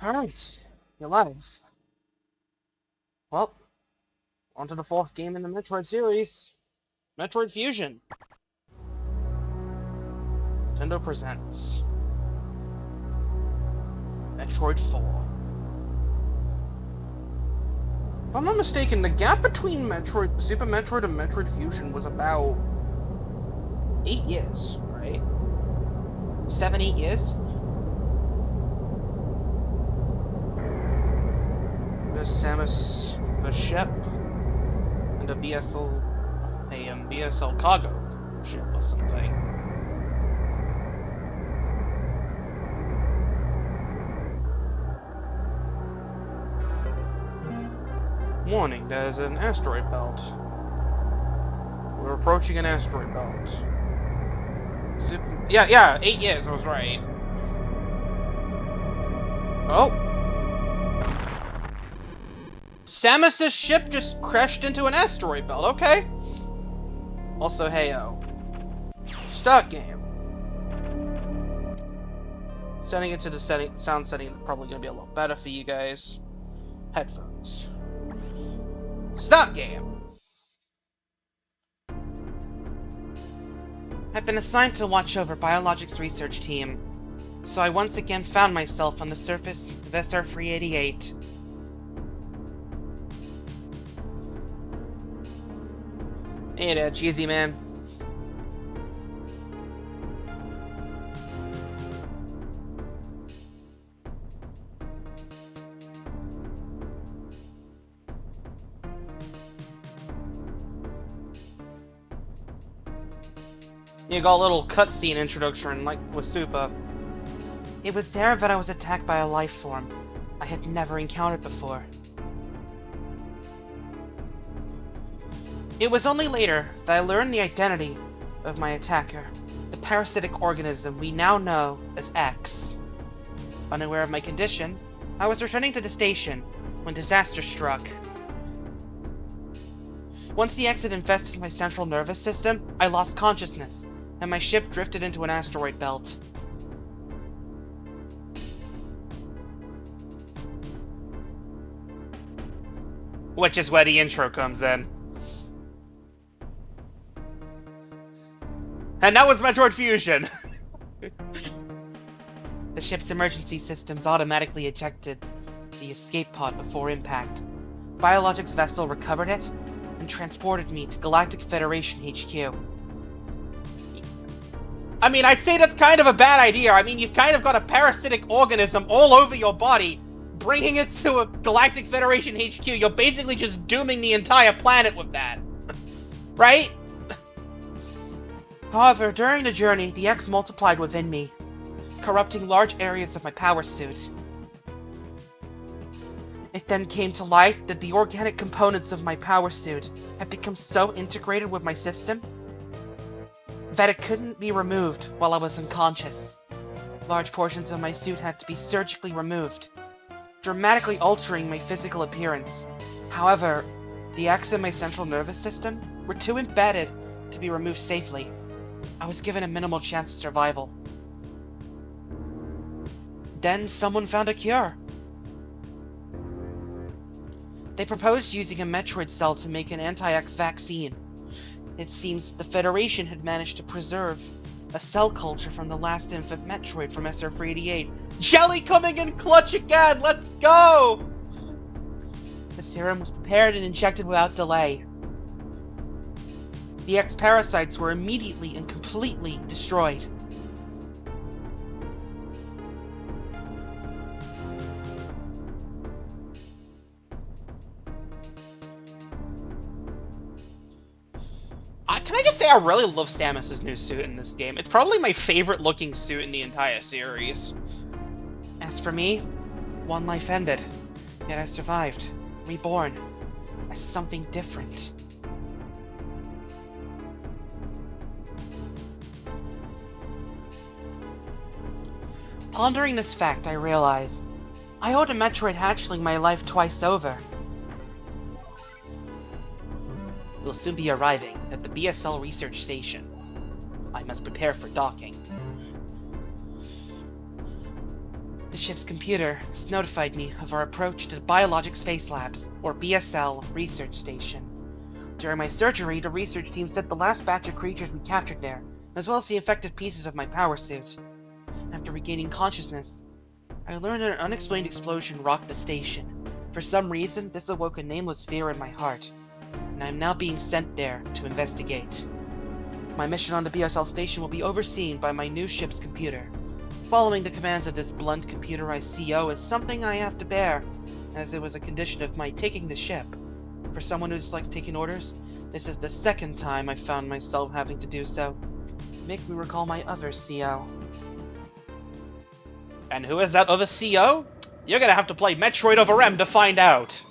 Alright, you're live. Well, on to the fourth game in the Metroid series, Metroid Fusion. Nintendo presents Metroid 4. If I'm not mistaken, the gap between Super Metroid and Metroid Fusion was about 8 years, right? 7, 8 years? There's Samus, the ship, and a BSL cargo ship or something. Warning, there's an asteroid belt. We're approaching an asteroid belt. Yeah, 8 years, I was right. Oh! Samus' ship just crashed into an asteroid belt, okay. Also, heyo. Start game. Setting it to the sound setting probably gonna be a lot better for you guys. Headphones. Start game. I've been assigned to watch over Biologics Research Team, so I once again found myself on the surface of SR-388. Hey there, cheesy man. You got a little cutscene introduction, like with Super. It was there that I was attacked by a life form I had never encountered before. It was only later that I learned the identity of my attacker, the parasitic organism we now know as X. Unaware of my condition, I was returning to the station when disaster struck. Once the X had infested my central nervous system, I lost consciousness, and my ship drifted into an asteroid belt. Which is where the intro comes in. And that was Metroid Fusion! The ship's emergency systems automatically ejected the escape pod before impact. Biologics vessel recovered it and transported me to Galactic Federation HQ. I mean, I'd say that's kind of a bad idea. I mean, you've kind of got a parasitic organism all over your body. Bringing it to a Galactic Federation HQ, you're basically just dooming the entire planet with that. Right? However, during the journey, the X multiplied within me, corrupting large areas of my power suit. It then came to light that the organic components of my power suit had become so integrated with my system that it couldn't be removed while I was unconscious. Large portions of my suit had to be surgically removed, dramatically altering my physical appearance. However, the X in my central nervous system were too embedded to be removed safely. I was given a minimal chance of survival. Then someone found a cure. They proposed using a Metroid cell to make an anti-X vaccine. It seems the Federation had managed to preserve a cell culture from the last infant Metroid from SR-388. Jelly coming in clutch again! Let's go! The serum was prepared and injected without delay. The X-parasites were immediately and completely destroyed. Can I just say I really love Samus' new suit in this game? It's probably my favorite looking suit in the entire series. As for me, one life ended, yet I survived, reborn, as something different. Pondering this fact, I realize I owed a Metroid hatchling my life twice over. We'll soon be arriving at the BSL Research Station. I must prepare for docking. The ship's computer has notified me of our approach to the Biologic Space Labs, or BSL Research Station. During my surgery, the research team sent the last batch of creatures we captured there, as well as the infected pieces of my power suit. After regaining consciousness, I learned that an unexplained explosion rocked the station. For some reason, this awoke a nameless fear in my heart, and I am now being sent there to investigate. My mission on the BSL station will be overseen by my new ship's computer. Following the commands of this blunt computerized CO is something I have to bear, as it was a condition of my taking the ship. For someone who dislikes taking orders, this is the second time I found myself having to do so. It makes me recall my other CO. And who is that other CO? You're gonna have to play Metroid over M to find out!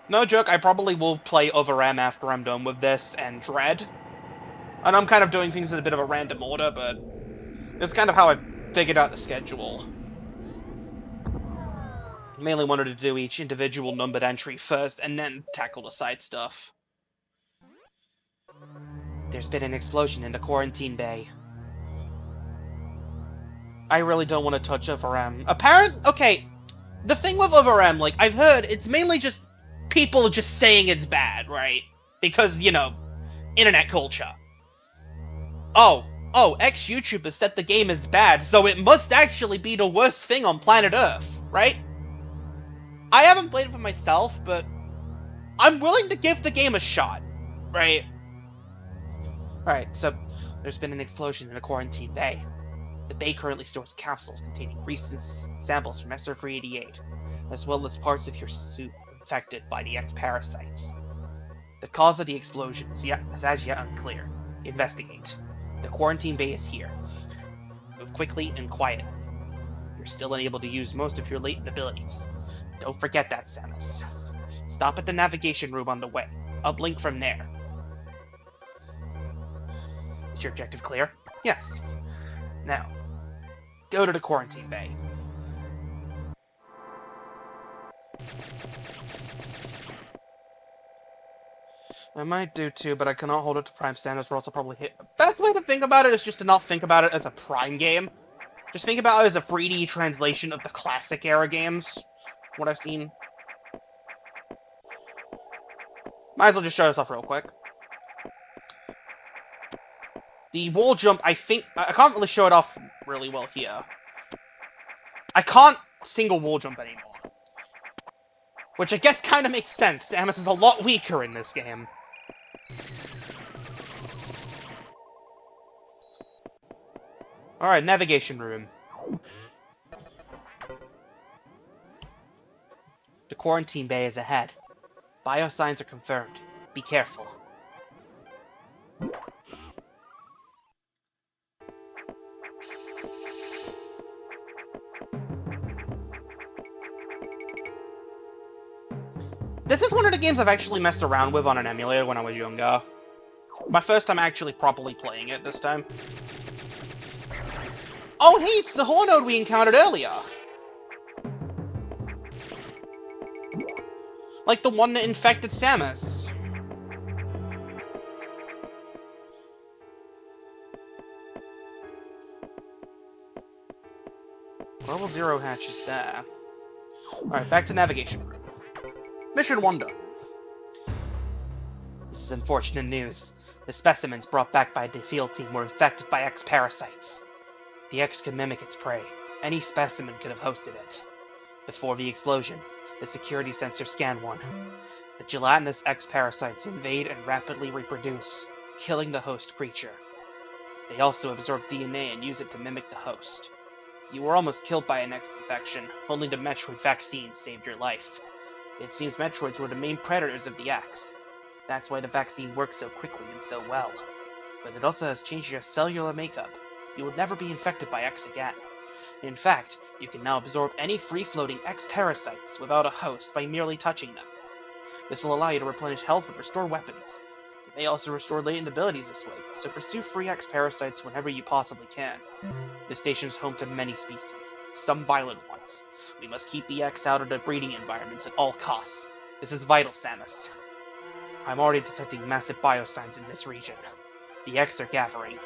No joke, I probably will play over M after I'm done with this, and Dread. And I'm kind of doing things in a bit of a random order, but it's kind of how I figured out the schedule. Mainly wanted to do each individual numbered entry first, and then tackle the side stuff. There's been an explosion in the quarantine bay. I really don't want to touch over M. Okay, the thing with over M, like, I've heard, it's mainly just people just saying it's bad, right? Because, you know, internet culture. Oh, ex-YouTubers said the game is bad, so it must actually be the worst thing on planet Earth, right? I haven't played it for myself, but I'm willing to give the game a shot, right? Alright, so there's been an explosion in a quarantine bay. The bay currently stores capsules containing recent samples from SR-388, as well as parts of your suit infected by the X-parasites. The cause of the explosion is as yet unclear. Investigate. The quarantine bay is here. Move quickly and quietly. You're still unable to use most of your latent abilities. Don't forget that, Samus. Stop at the navigation room on the way. Uplink from there. Is your objective clear? Yes. Now, go to the quarantine bay. I might do too, but I cannot hold it to Prime standards or else I'll probably hit... Best way to think about it is just to not think about it as a Prime game. Just think about it as a 3D translation of the classic era games. What I've seen. Might as well just show this off real quick. The wall jump, I think... I can't really show it off really well here. I can't single wall jump anymore. Which I guess kind of makes sense. Samus is a lot weaker in this game. Alright, navigation room. The quarantine bay is ahead. Biosigns are confirmed. Be careful. This is one of the games I've actually messed around with on an emulator when I was younger. My first time actually properly playing it this time. Oh hey, it's the Hornode we encountered earlier! Like the one that infected Samus. Level 0 hatches there. Alright, back to navigation room. Mission 1 done. This is unfortunate news. The specimens brought back by the field team were infected by X-parasites. The X can mimic its prey. Any specimen could have hosted it. Before the explosion, the security sensor scanned one. The gelatinous X-parasites invade and rapidly reproduce, killing the host creature. They also absorb DNA and use it to mimic the host. You were almost killed by an X-infection, only the Metroid vaccine saved your life. It seems Metroids were the main predators of the X. That's why the vaccine works so quickly and so well. But it also has changed your cellular makeup. You will never be infected by X again. In fact, you can now absorb any free-floating X-parasites without a host by merely touching them. This will allow you to replenish health and restore weapons. You may also restore latent abilities this way, so pursue free X-parasites whenever you possibly can. This station is home to many species, some violent ones. We must keep the X out of the breeding environments at all costs. This is vital, Samus. I'm already detecting massive biosigns in this region. The X are gathering.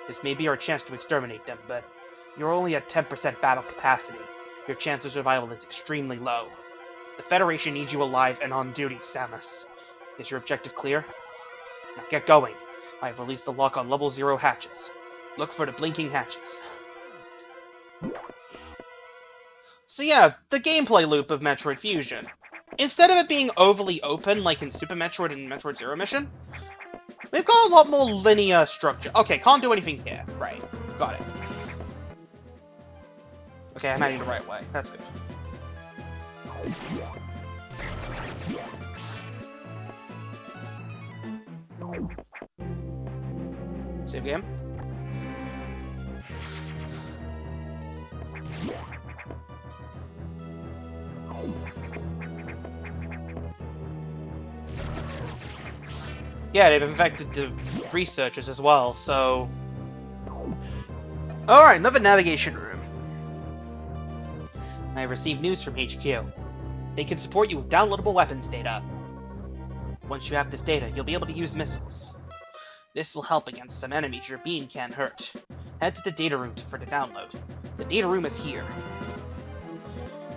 This may be our chance to exterminate them, but you're only at 10% battle capacity. Your chance of survival is extremely low. The Federation needs you alive and on duty, Samus. Is your objective clear? Now get going. I have released a lock on level 0 hatches. Look for the blinking hatches. So yeah, the gameplay loop of Metroid Fusion. Instead of it being overly open like in Super Metroid and Metroid Zero Mission, we've got a lot more linear structure. Okay, can't do anything here. Right, got it. Okay, I'm heading the right way. That's good. Save game. Yeah, they've infected the researchers as well, so... Alright, another navigation room. I have received news from HQ. They can support you with downloadable weapons data. Once you have this data, you'll be able to use missiles. This will help against some enemies your beam can't hurt. Head to the data room for the download. The data room is here.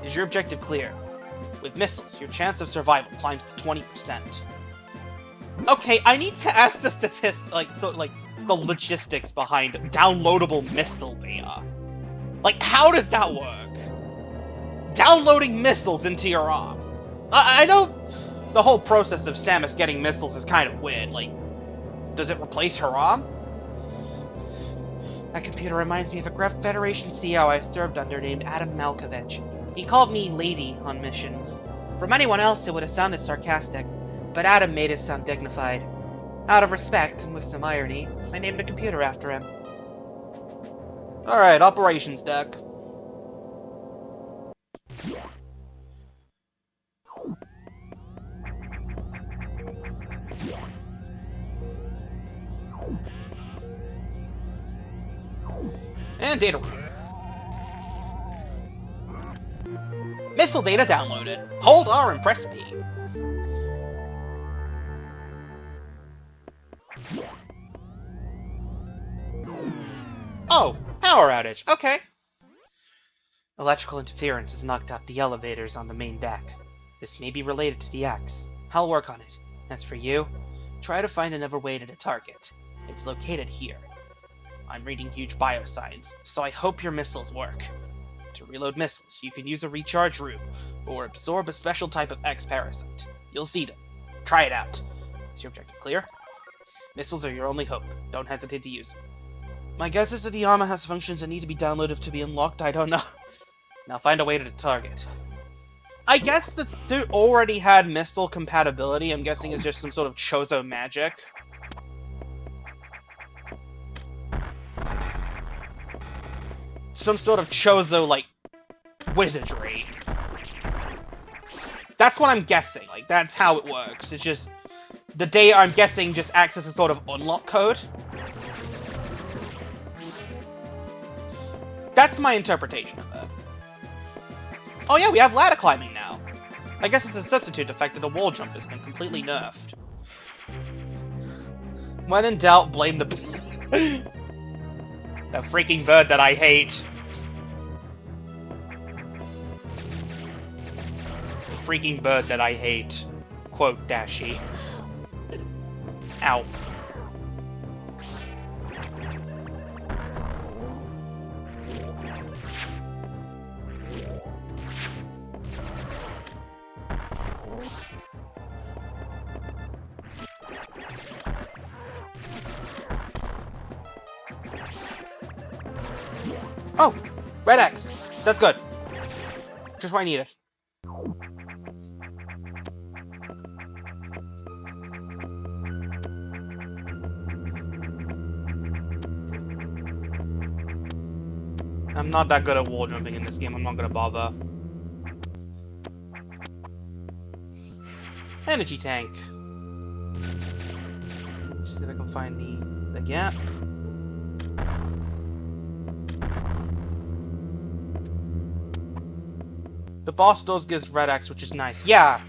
Is your objective clear? With missiles, your chance of survival climbs to 20%. Okay, I need to ask the the logistics behind downloadable missile data. Like, how does that work? Downloading missiles into your arm. I know the whole process of Samus getting missiles is kind of weird. Like, does it replace her arm? That computer reminds me of a Federation CO I served under named Adam Malkovich. He called me Lady on missions. From anyone else, it would have sounded sarcastic, but Adam made it sound dignified. Out of respect, and with some irony, I named a computer after him. Alright, operations deck. And data room. Missile data downloaded. Hold R and press P. Oh, power outage. Okay. Electrical interference has knocked out the elevators on the main deck. This may be related to the X. I'll work on it. As for you, try to find another way to the target. It's located here. I'm reading huge bioscience, so I hope your missiles work. To reload missiles, you can use a recharge room, or absorb a special type of X parasite. You'll see them. Try it out. Is your objective clear? Missiles are your only hope. Don't hesitate to use them. My guess is that the armor has functions that need to be downloaded to be unlocked. I don't know. Now find a way to the target. I guess that suit already had missile compatibility. I'm guessing it's just some sort of Chozo magic. Some sort of Chozo, like, wizardry. That's what I'm guessing. Like, that's how it works. It's just... the data, I'm guessing, just acts as a sort of unlock code. That's my interpretation of it. Oh yeah, we have ladder climbing now. I guess it's a substitute effect that the wall jump has been completely nerfed. When in doubt, blame the... that freaking bird that I hate. The freaking bird that I hate. Quote, Dashi. Ow. Oh! Red X! That's good. Just what I needed. I'm not that good at wall jumping in this game, I'm not gonna bother. Energy tank. Just see if I can find the gap. The boss does gives Red X, which is nice. Yeah!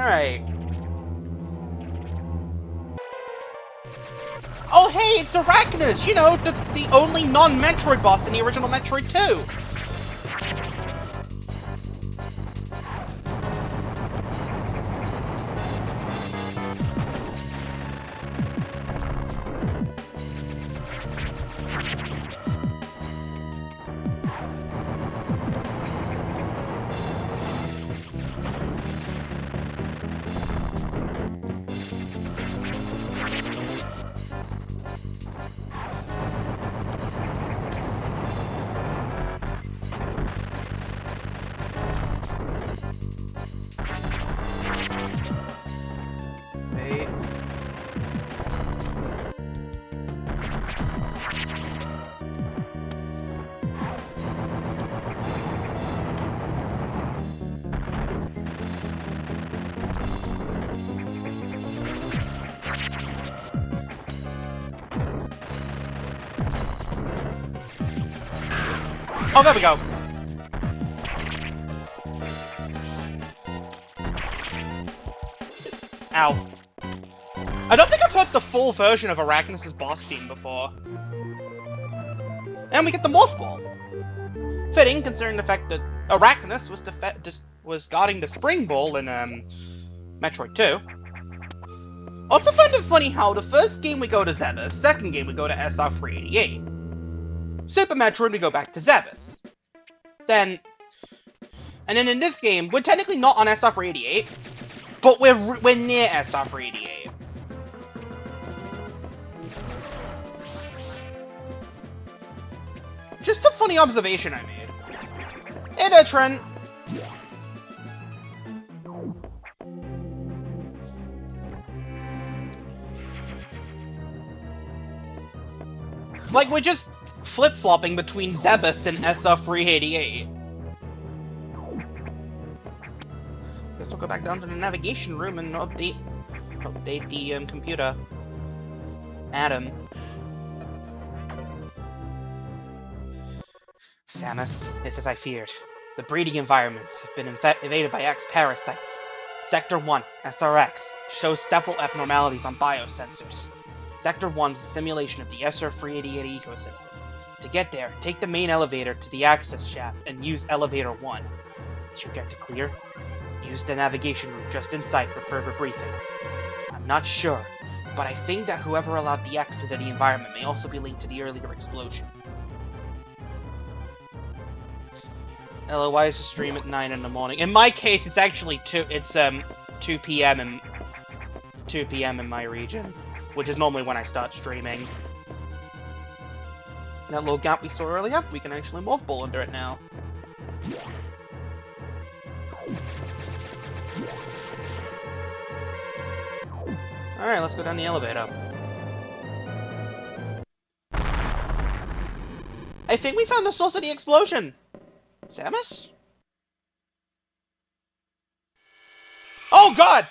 Alright. Oh hey, it's Arachnus! You know, the only non-Metroid boss in the original Metroid 2! Oh, there we go. Ow. I don't think I've heard the full version of Arachnus' boss theme before. And we get the Morph Ball. Fitting, considering the fact that Arachnus was guarding the Spring Ball in, Metroid 2. Also find it funny how the first game we go to Zebus, second game we go to SR388. Super Metroid, we go back to Zebus. And then in this game, we're technically not on SR388, but we're near SR388. Just a funny observation I made. Hey there, Trent. Like, we're just flip-flopping between Zebus and SR388. Guess we'll go back down to the navigation room and update the computer. Adam. Samus, it's as I feared. The breeding environments have been invaded by X-parasites. Sector 1, SRX, shows several abnormalities on biosensors. Sector 1 is a simulation of the SR388 ecosystem. To get there, take the main elevator to the access shaft and use Elevator 1. Is your objective clear? Use the navigation room just inside for further briefing. I'm not sure, but I think that whoever allowed the exit to the environment may also be linked to the earlier explosion. Hello, why is the stream at 9 in the morning? In my case, it's actually 2 p.m. in my region, which is normally when I start streaming. That little gap we saw earlier, we can actually morph ball under it now. Alright, let's go down the elevator. I think we found the source of the explosion! Samus? Oh god!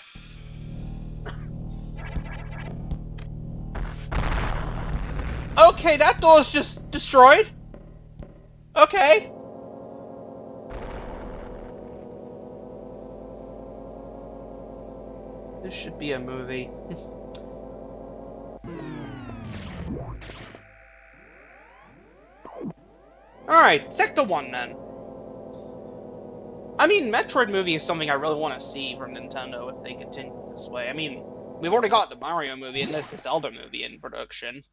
Okay, that door's just destroyed. Okay. This should be a movie. Alright, Sector 1 then. I mean, Metroid movie is something I really want to see from Nintendo if they continue this way. I mean, we've already got the Mario movie and there's the Zelda movie in production.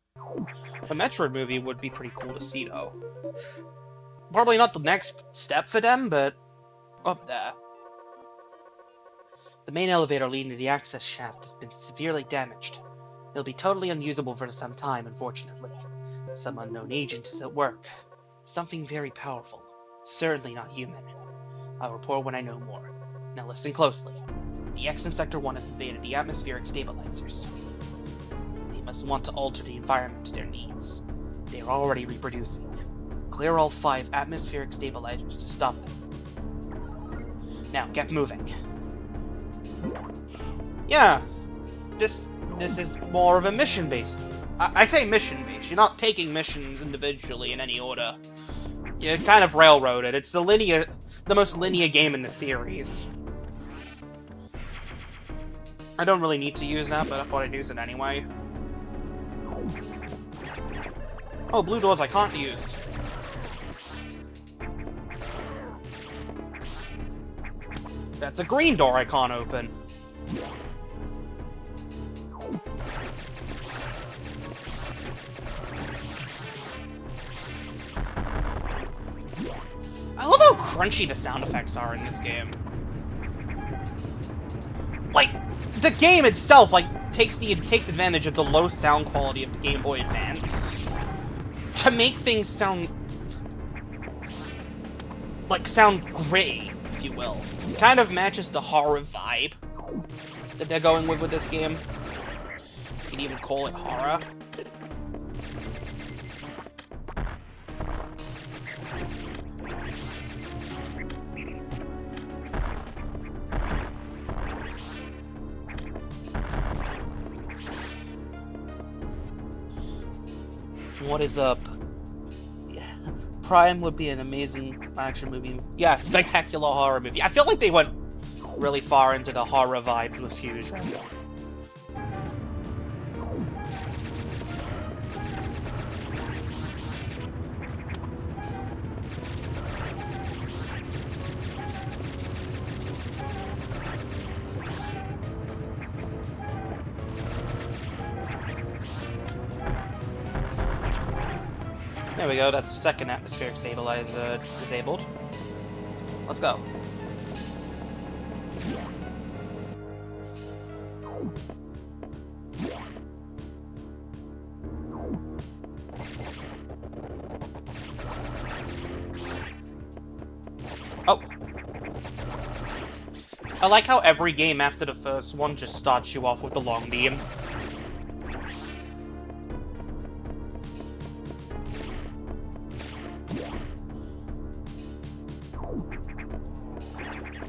The Metroid movie would be pretty cool to see, though. Probably not the next step for them, but up there. The main elevator leading to the access shaft has been severely damaged. It'll be totally unusable for some time, unfortunately. Some unknown agent is at work. Something very powerful. Certainly not human. I'll report when I know more. Now listen closely. The X in Sector 1 have invaded the atmospheric stabilizers. They must want to alter the environment to their needs. They are already reproducing. Clear all 5 atmospheric stabilizers to stop them. Now, get moving. Yeah, this is more of a mission-based. I say mission-based. You're not taking missions individually in any order. You're kind of railroaded. It's the most linear game in the series. I don't really need to use that, but I thought I'd use it anyway. Oh, blue doors I can't use. That's a green door I can't open. I love how crunchy the sound effects are in this game. Like, the game itself, like, takes advantage of the low sound quality of the Game Boy Advance to make things sound gritty, if you will. It kind of matches the horror vibe that they're going with this game. You could even call it horror. What is up? Yeah. Prime would be an amazing action movie. Yeah, spectacular horror movie. I feel like they went really far into the horror vibe with Fusion. There we go, that's the second atmospheric stabilizer disabled. Let's go. Oh. I like how every game after the first one just starts you off with the long beam.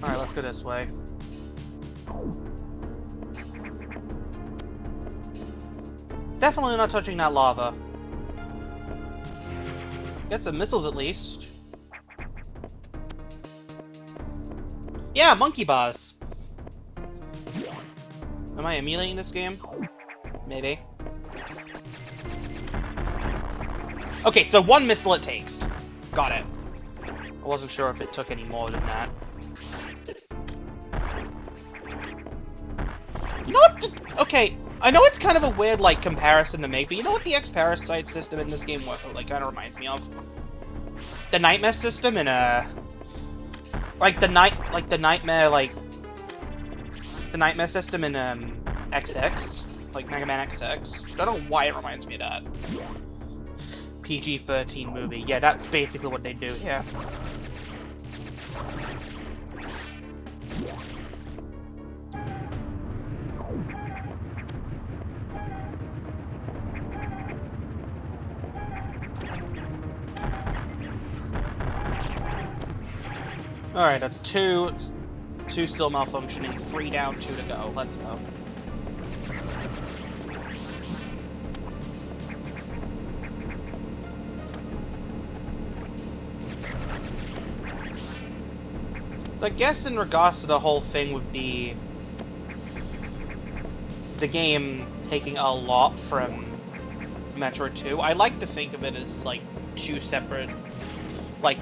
Alright, let's go this way. Definitely not touching that lava. Get some missiles at least. Yeah, monkey bars. Am I emulating this game? Maybe. Okay, so one missile it takes. Got it. I wasn't sure if it took any more than that. You know what? Okay, I know it's kind of a weird, like, comparison to make, but you know what the X-Parasite system in this game, like, kind of reminds me of? The Nightmare system in, the Nightmare system in, XX. Like, Mega Man XX. I don't know why it reminds me of that. PG-13 movie. Yeah, that's basically what they do here. Alright, that's two still malfunctioning, 3 down, 2 to go. Let's go. I guess in regards to the whole thing with the game taking a lot from Metroid 2, I like to think of it as, like, 2 separate, like,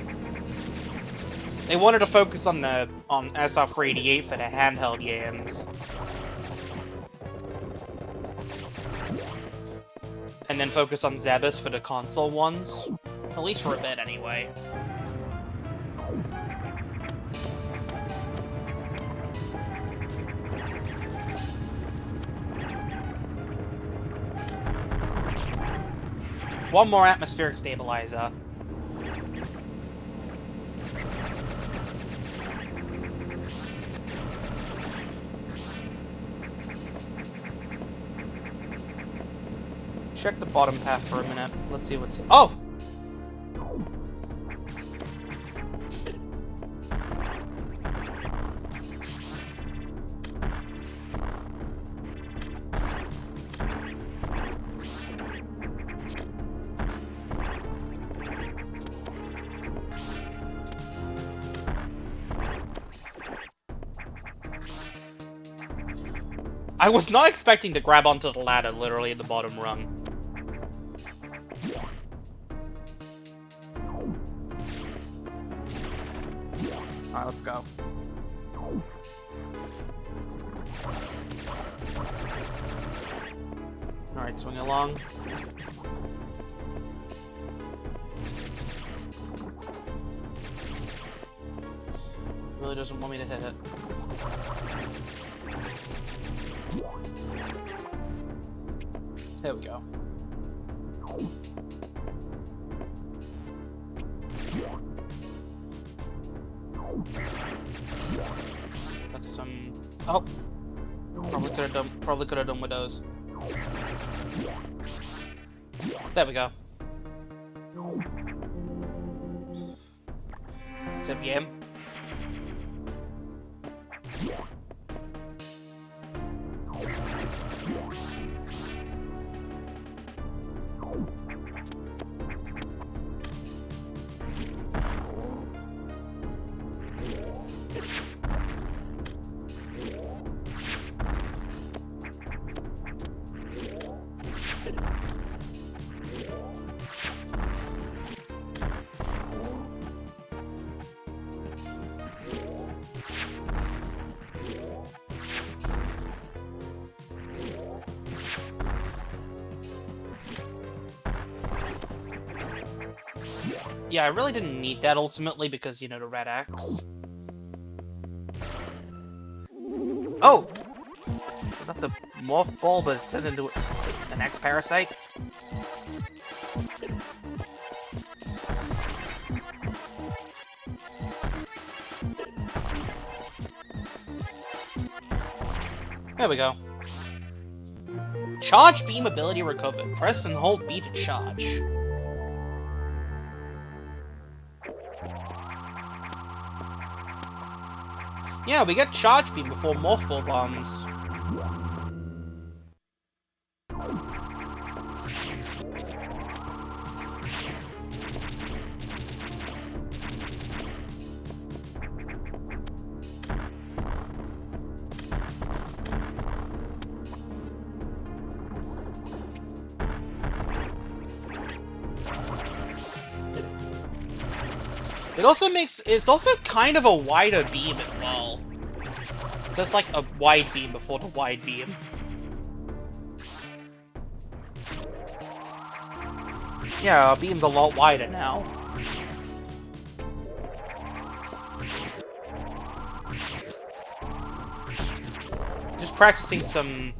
they wanted to focus on SR388 for the handheld games. And then focus on Zebus for the console ones. At least for a bit, anyway. One more atmospheric stabilizer. Check the bottom path for a minute. Let's see what's... Oh! I was not expecting to grab onto the ladder literally at the bottom rung. Alright, let's go. Alright, swing along. Really doesn't want me to hit it. There we go. That's some... Oh! Probably could have done with those. There we go. Zip game. Yeah, I really didn't need that ultimately because, you know, the red X. Oh! Not the morph ball, but it turned into an X parasite. There we go. Charge beam ability recovered. Press and hold B to charge. Yeah, we get charge beam before morph ball bombs. It's also kind of a wider beam as well. So it's like a wide beam before the wide beam. Yeah, our beam's a lot wider now. Just practicing some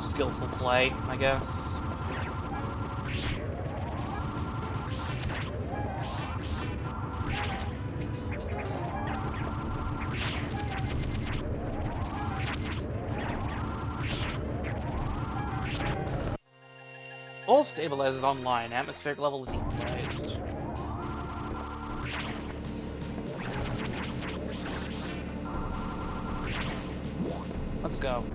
skillful play, I guess. All stabilizers online. Atmospheric level is equalized. Let's go.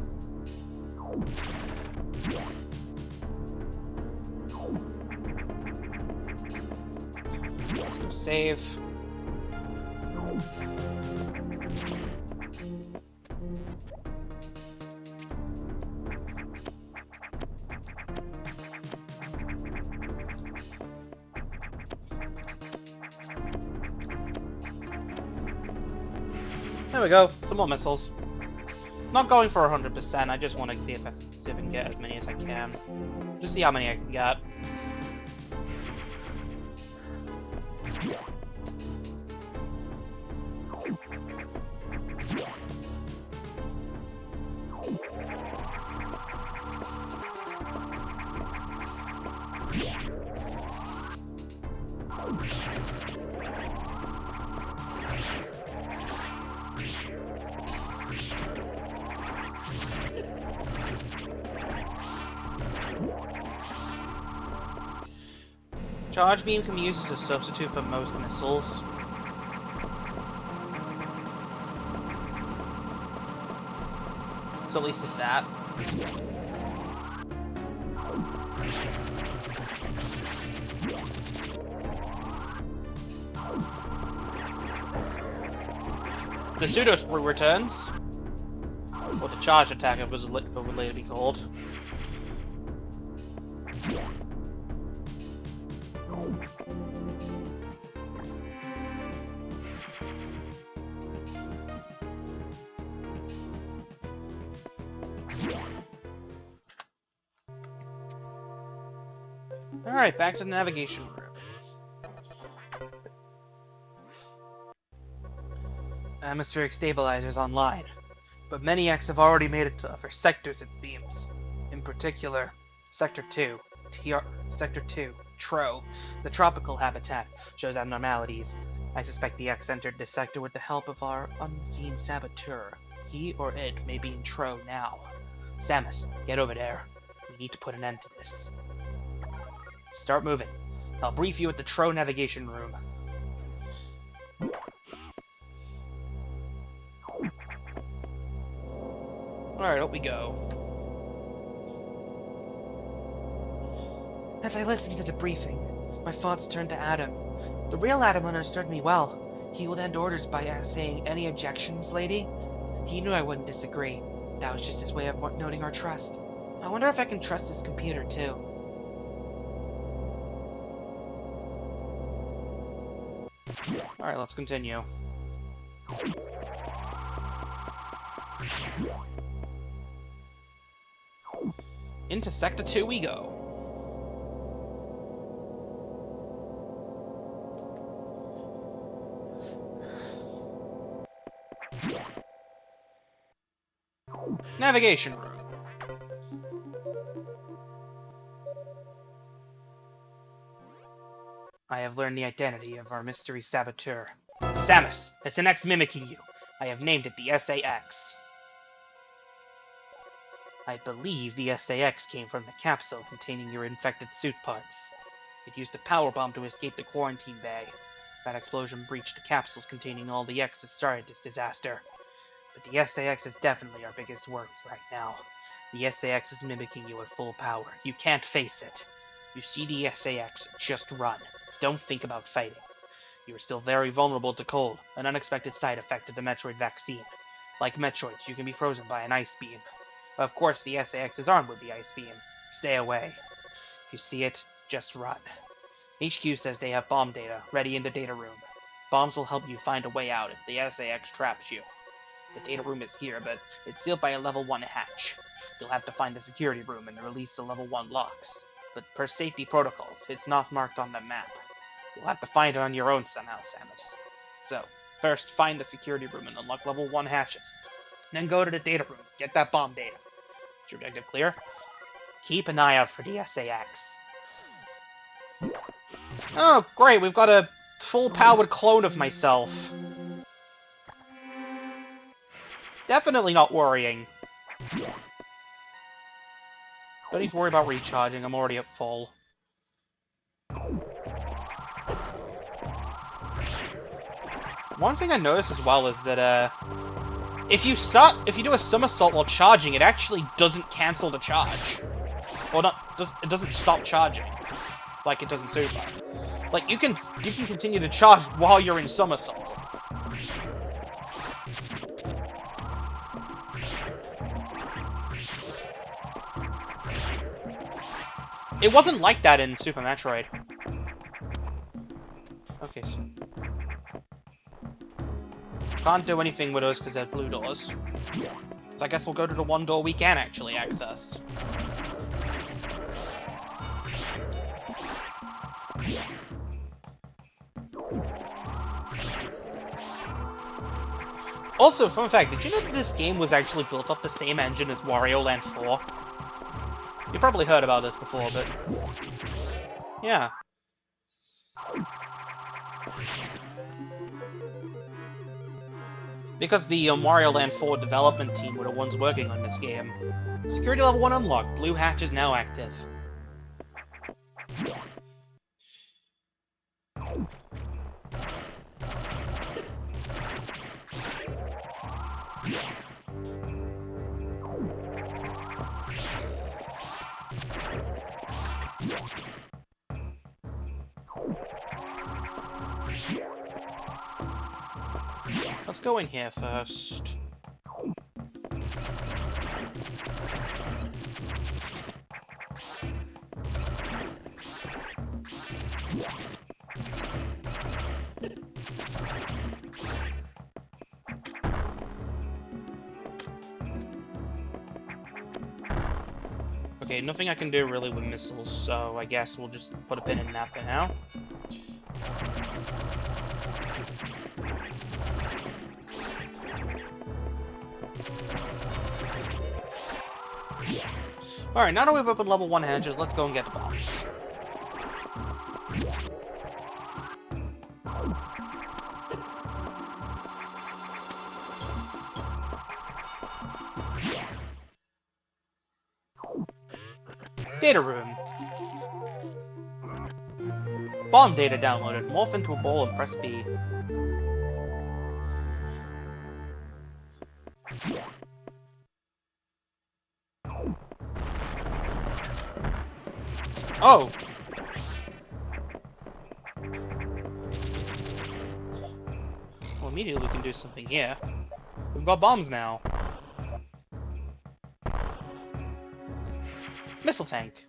Let's go save. There we go, some more missiles. Not going for 100%, I just want to see if I can get as many as I can. Just see how many I can get. Charge beam can be used as a substitute for most missiles. So at least it's that. the pseudo sprue returns. Or the charge attack, it was would later be called. Alright, back to the navigation room. Atmospheric stabilizers online, but many X have already made it to other sectors, it seems. In particular, Sector 2, Sector 2, TRO, the tropical habitat, shows abnormalities. I suspect the X entered this sector with the help of our unseen saboteur. He or it may be in TRO now. Samus, get over there. We need to put an end to this. Start moving. I'll brief you at the TRO navigation room. Alright, up we go. As I listened to the briefing, my thoughts turned to Adam. The real Adam understood me well. He would end orders by saying, "Any objections, lady?" He knew I wouldn't disagree. That was just his way of noting our trust. I wonder if I can trust his computer, too. Alright, let's continue. Into Sector 2 we go. Navigation room. I have learned the identity of our mystery saboteur. Samus, it's an X mimicking you. I have named it the SAX. I believe the SAX came from the capsule containing your infected suit parts. It used a power bomb to escape the quarantine bay. That explosion breached the capsules containing all the X that started this disaster. But the SAX is definitely our biggest worry right now. The SAX is mimicking you at full power. You can't face it. You see the SAX, just run. Don't think about fighting. You are still very vulnerable to cold, an unexpected side effect of the Metroid vaccine. Like Metroids, you can be frozen by an ice beam. Of course, the SAX is armed with the ice beam. Stay away. You see it, just run. HQ says they have bomb data, ready in the data room. Bombs will help you find a way out if the SAX traps you. The data room is here, but it's sealed by a level 1 hatch. You'll have to find the security room and release the level 1 locks. But per safety protocols, it's not marked on the map. You'll have to find it on your own somehow, Samus. So, first, find the security room and unlock level 1 hatches. Then go to the data room, get that bomb data. Is your objective clear? Keep an eye out for the SAX. Oh, great, we've got a full-powered clone of myself. Definitely not worrying. Don't need to worry about recharging, I'm already at full. One thing I noticed as well is that, if you do a somersault while charging, it actually doesn't cancel the charge. Or it doesn't stop charging. Like it does in Super. Like, you can continue to charge while you're in somersault. It wasn't like that in Super Metroid. Okay, so... Can't do anything with us because they're blue doors. So I guess we'll go to the one door we can actually access. Also, fun fact, did you know that this game was actually built off the same engine as Wario Land 4? You probably heard about this before, but... yeah. Because the Wario Land 4 development team were the ones working on this game. Security level 1 unlocked. Blue hatch is now active. go in here first. Okay, nothing I can do really with missiles, so I guess we'll just put a pin in that for now. Alright, now that we've opened level 1 hatches, let's go and get the bombs. Data room. Bomb data downloaded. Morph into a ball and press B. Oh! Well, immediately we can do something here. We've got bombs now. Missile tank.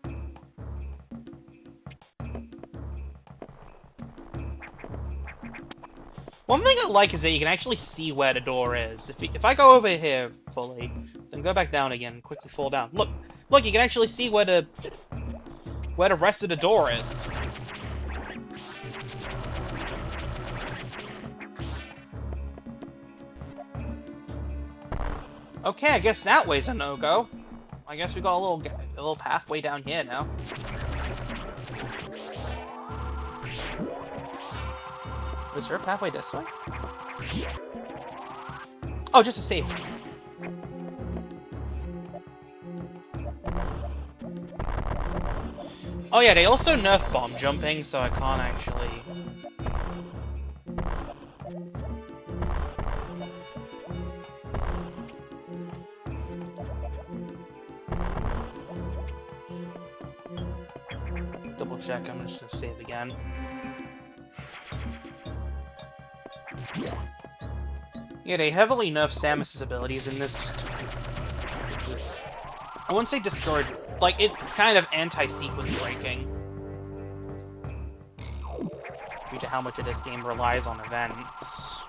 One thing I like is that you can actually see where the door is. If I go over here fully, then go back down again, and quickly fall down. Look, you can actually see where the rest of the door is. Okay, I guess that way's a no-go. I guess we got a little pathway down here now. Is there a pathway this way? Oh, just a save. Oh yeah, they also nerfed bomb jumping, so I can't actually... Double check, I'm just gonna save again. Yeah, they heavily nerfed Samus's abilities in this. I wouldn't say discourage, like, it's kind of anti-sequence breaking. Due to how much of this game relies on events.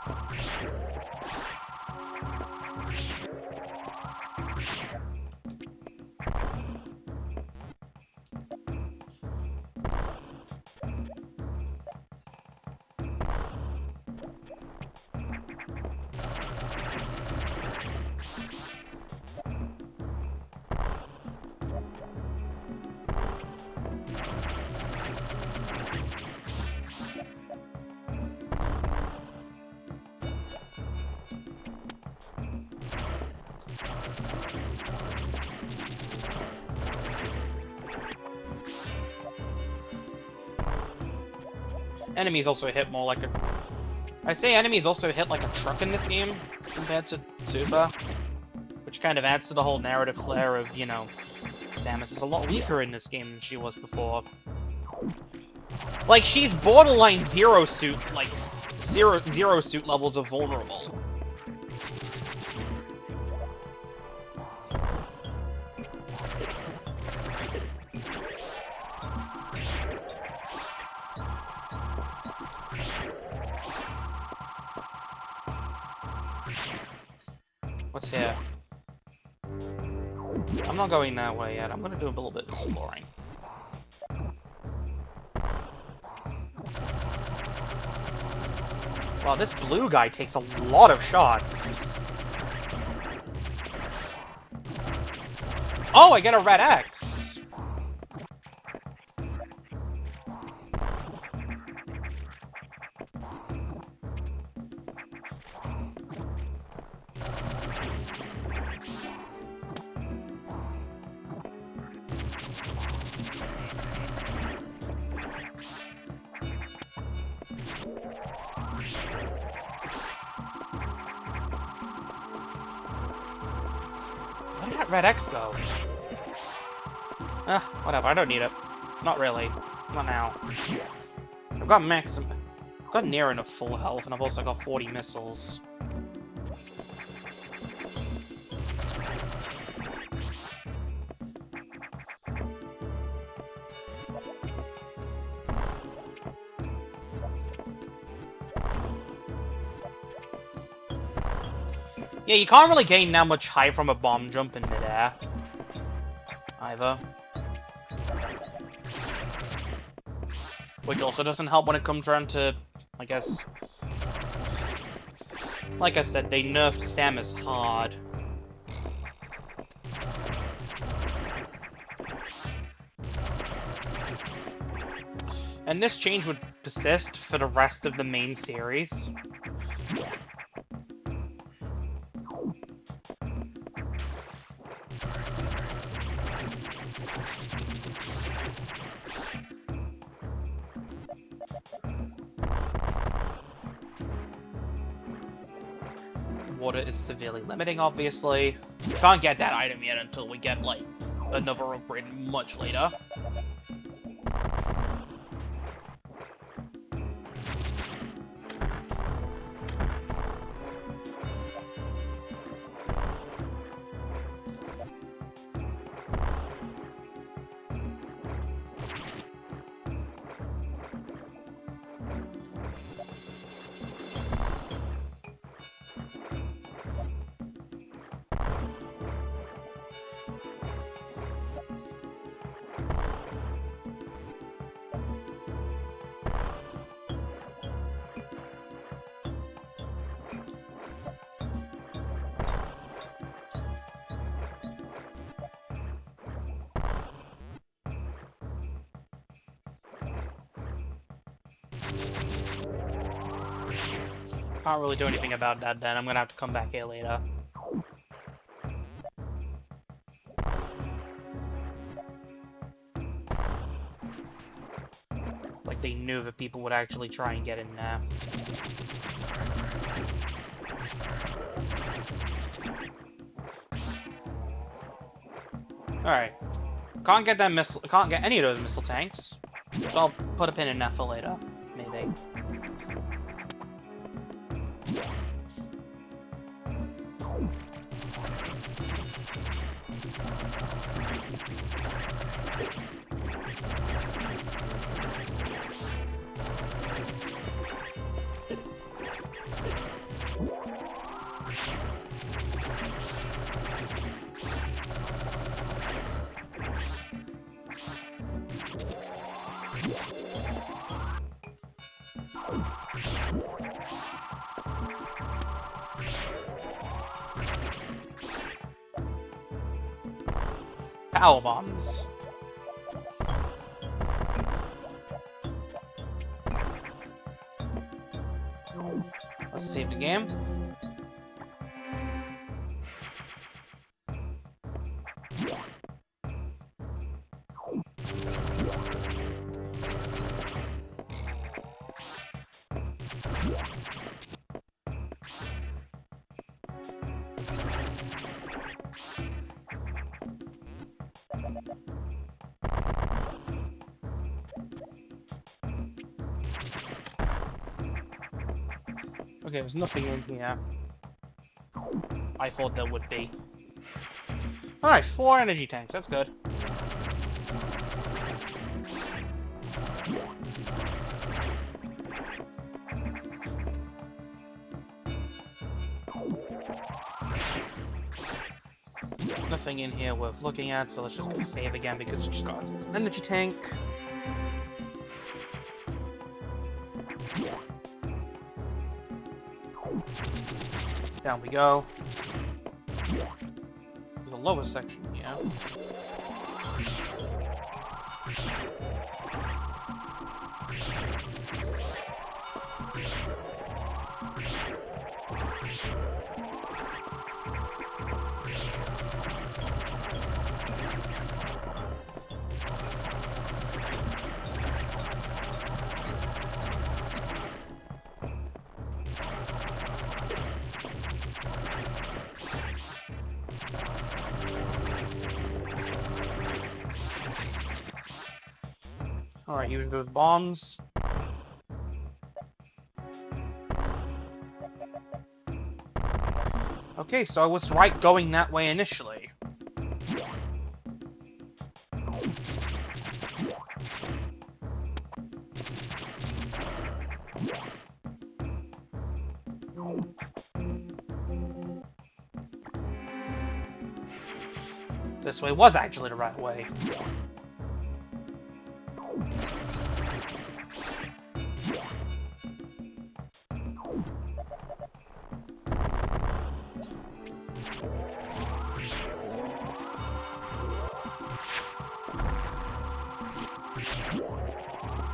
Enemies also hit more like a... I'd say enemies also hit like a truck in this game, compared to Super. Which kind of adds to the whole narrative flair of, you know, Samus is a lot weaker in this game than she was before. Like, she's borderline Zero Suit, like, Zero Suit levels of vulnerable. What's here? I'm not going that way yet. I'm gonna do a little bit of exploring. Wow, this blue guy takes a lot of shots. Oh, I get a red X! Where did that red X go? Whatever, I don't need it. Not really. Not now. I've got near enough full health, and I've also got 40 missiles. Yeah, you can't really gain that much height from a bomb jump in midair. Either. Which also doesn't help when it comes around to, I guess... Like I said, they nerfed Samus hard. And this change would persist for the rest of the main series. Water is severely limiting, obviously. Can't get that item yet until we get, like, another upgrade much later. Can't really do anything about that then. I'm gonna have to come back here later. Like they knew that people would actually try and get in there. Alright. Can't get that missile. Can't get any of those missile tanks. So I'll put a pin in that for later. Maybe. Power bombs. Let's save the game. Okay, there's nothing in here. I thought there would be. Alright, 4 energy tanks, that's good. Nothing in here worth looking at, so let's just save again because we just got an energy tank. Down we go. There's a lower section here. Alright, using those bombs. Okay, so I was right going that way initially. this way was actually the right way.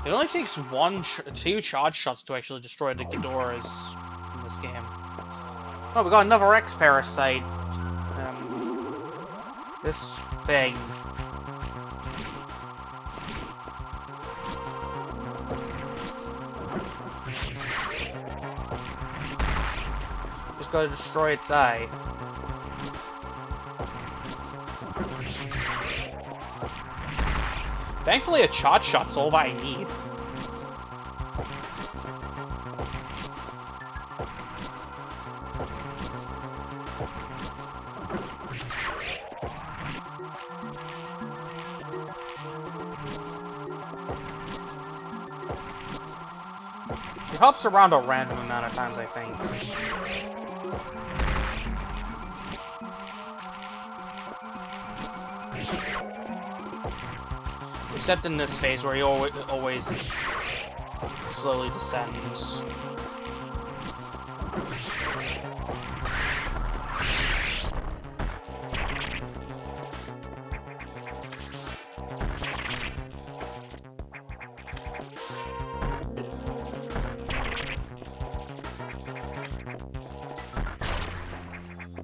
It only takes two charge shots to actually destroy the Ghidorahs in this game. Oh, we got another X-Parasite. This thing. Just gotta destroy its eye. Thankfully, a charge shot's all that I need. It hops around a random amount of times, I think. Except in this phase where he always slowly descends.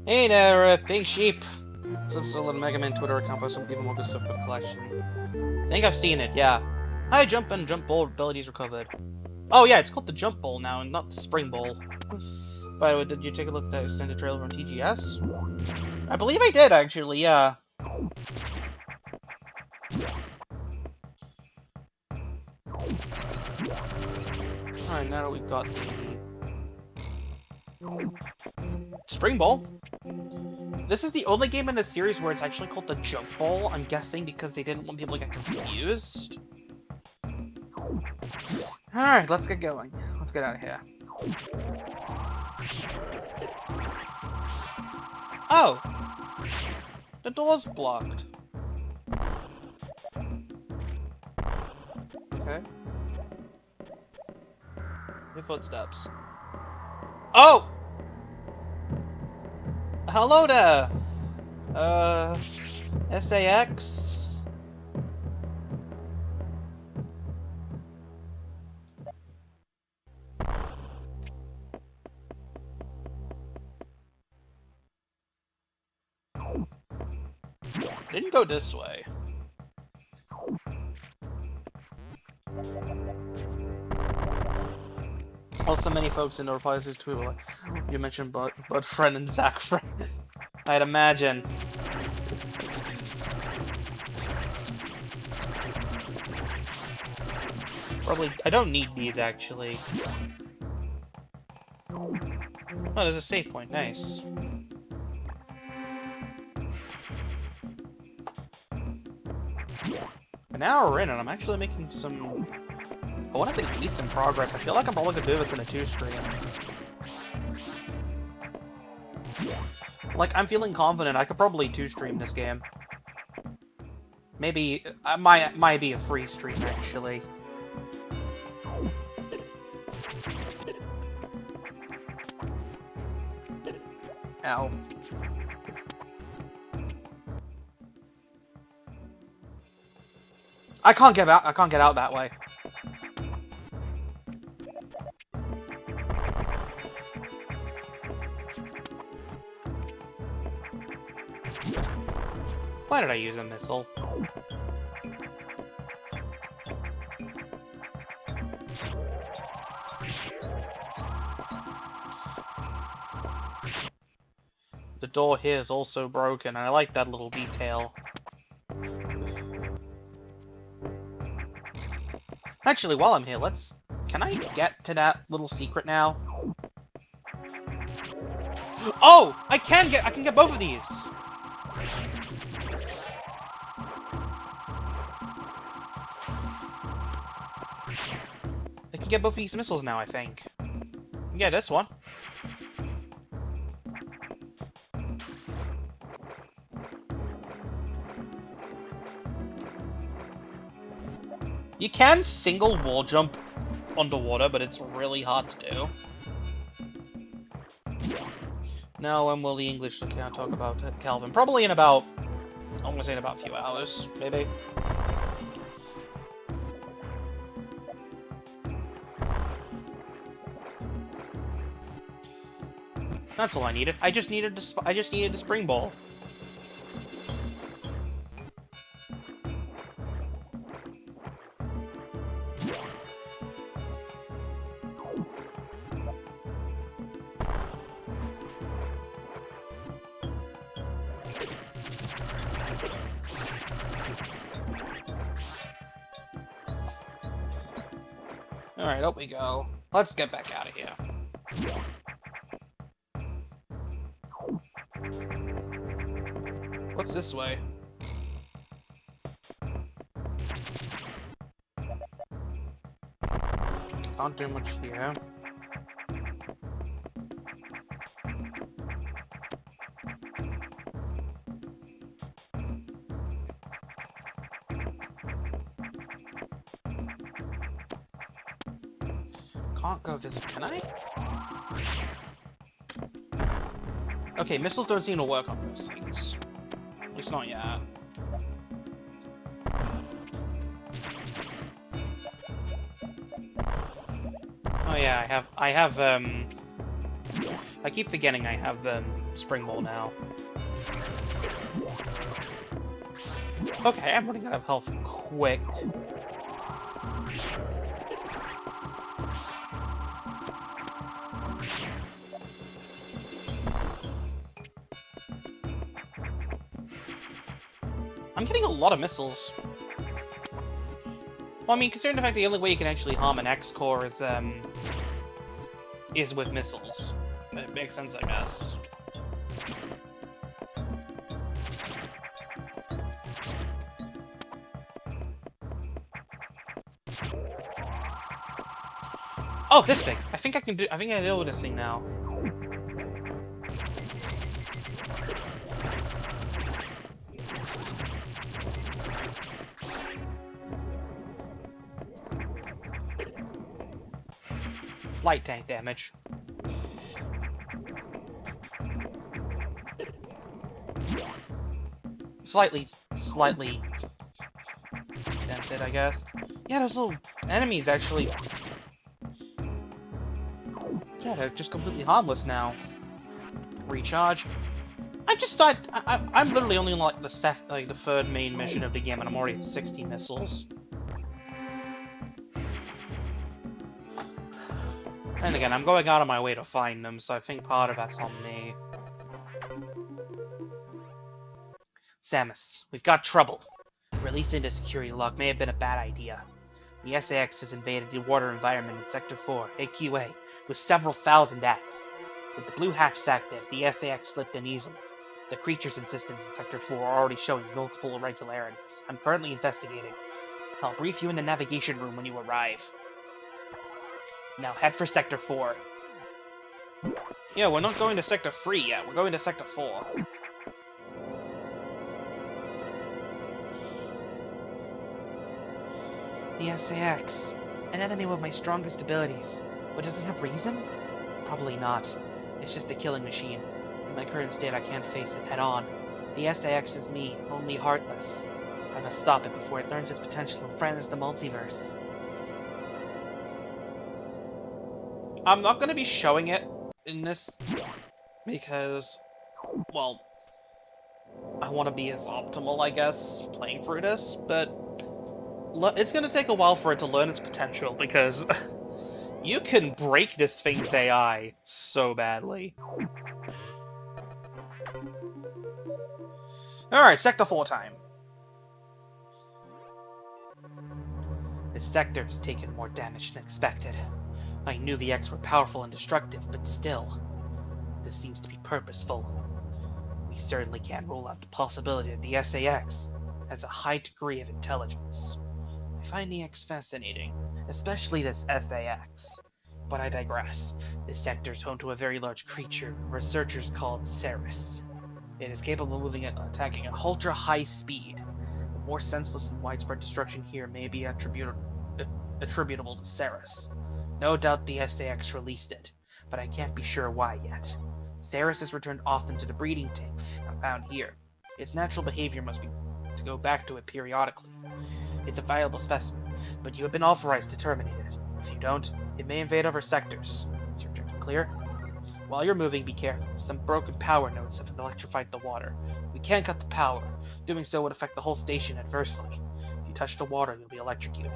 Hey there, Pink Sheep. Some sort of Mega Man Twitter account post some even more good stuff for the collection. I think I've seen it, yeah. Hi, jump and jump ball abilities recovered. Oh yeah, it's called the jump ball now and not the spring ball. By the way, did you take a look at that extended trailer from TGS? I believe I did, actually, yeah. Alright, now that we've got the spring ball. This is the only game in the series where it's actually called the jump ball, I'm guessing because they didn't want people to get confused. Alright, let's get going. Let's get out of here. Oh! The door's blocked. Okay. Your footsteps. Oh! Hello there! SAX? Didn't go this way. Also, many folks in the replies to his tweet were like, you mentioned Bud Friend and Zach Friend. I'd imagine. Probably, I don't need these actually. Oh, there's a save point, nice. An hour in and I'm actually making some, I want to say decent progress. I feel like I'm probably gonna do this in a 2-stream. Like, I'm feeling confident I could probably 2-stream this game. Maybe, might be a free stream, actually. Ow. I can't get out that way. Why did I use a missile? The door here is also broken, and I like that little detail. Actually, while I'm here, can I get to that little secret now? Oh! I can get both of these! I can get both of these missiles now, I think. Yeah, this one. You can single wall jump underwater, but it's really hard to do. Now, when will the English account talk about Calvin? Probably in about, I'm gonna say in about a few hours, maybe. That's all I needed. I just needed the spring ball. Alright, up we go. Let's get back out of here. What's this way? Can't do much here. Can't go this way, can I? Okay, missiles don't seem to work on those things. At least not yet. Oh yeah, I keep forgetting I have spring ball now. Okay, I'm running out of health quick. I'm getting a lot of missiles. Well, I mean, considering the fact the only way you can actually harm an X-Core is with missiles. It makes sense, I guess. Oh, this thing! I think I can deal with this thing now. Slight tank damage. Slightly dented, I guess. Yeah, those little enemies actually... Yeah, they're just completely harmless now. Recharge. I'm literally only on like the third main mission of the game, and I'm already at 60 missiles. And again, I'm going out of my way to find them, so I think part of that's on me. Samus, we've got trouble. Releasing the security lock may have been a bad idea. The SAX has invaded the water environment in Sector 4, AQA, with several thousand acts. With the blue hatch active, the SAX slipped in easily. The creatures and systems in Sector 4 are already showing multiple irregularities. I'm currently investigating. I'll brief you in the navigation room when you arrive. Now head for Sector 4. Yeah, we're not going to Sector 3 yet. We're going to Sector 4. The SAX. An enemy with my strongest abilities. But does it have reason? Probably not. It's just a killing machine. In my current state, I can't face it head-on. The SAX is me, only heartless. I must stop it before it learns its potential and frightens the multiverse. I'm not going to be showing it in this because, well, I want to be as optimal, I guess, playing through this, but it's going to take a while for it to learn its potential because you can break this thing's AI so badly. Alright, Sector 4 time. This sector's taken more damage than expected. I knew the X were powerful and destructive, but still, this seems to be purposeful. We certainly can't rule out the possibility that the SAX has a high degree of intelligence. I find the X fascinating, especially this SAX. But I digress. This sector is home to a very large creature researchers call Samus. It is capable of moving and attacking at ultra-high speed. more senseless and widespread destruction here may be attributable to Samus. No doubt the SAX released it, but I can't be sure why yet. Samus is returned often to the breeding tank found here. Its natural behavior must be to go back to it periodically. It's a valuable specimen, but you have been authorized to terminate it. If you don't, it may invade other sectors. Is your objective clear? While you're moving, be careful. Some broken power nodes have electrified the water. We can't cut the power. Doing so would affect the whole station adversely. If you touch the water, you'll be electrocuted.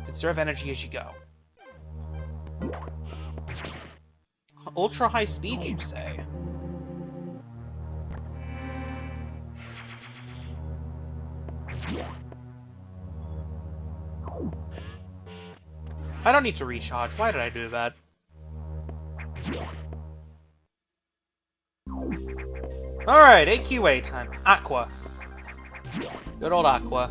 Conserve energy as you go. Ultra high speed, you say? I don't need to recharge. Why did I do that? Alright, AQA time. Aqua. Good old Aqua.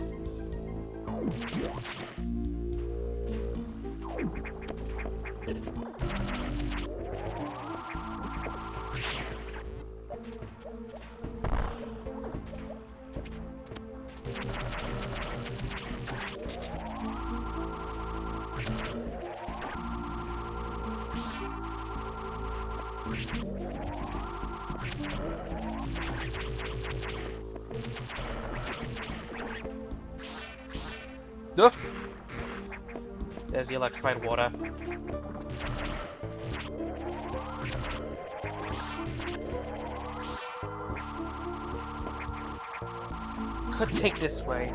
Duh. There's the electrified water. Could take this way.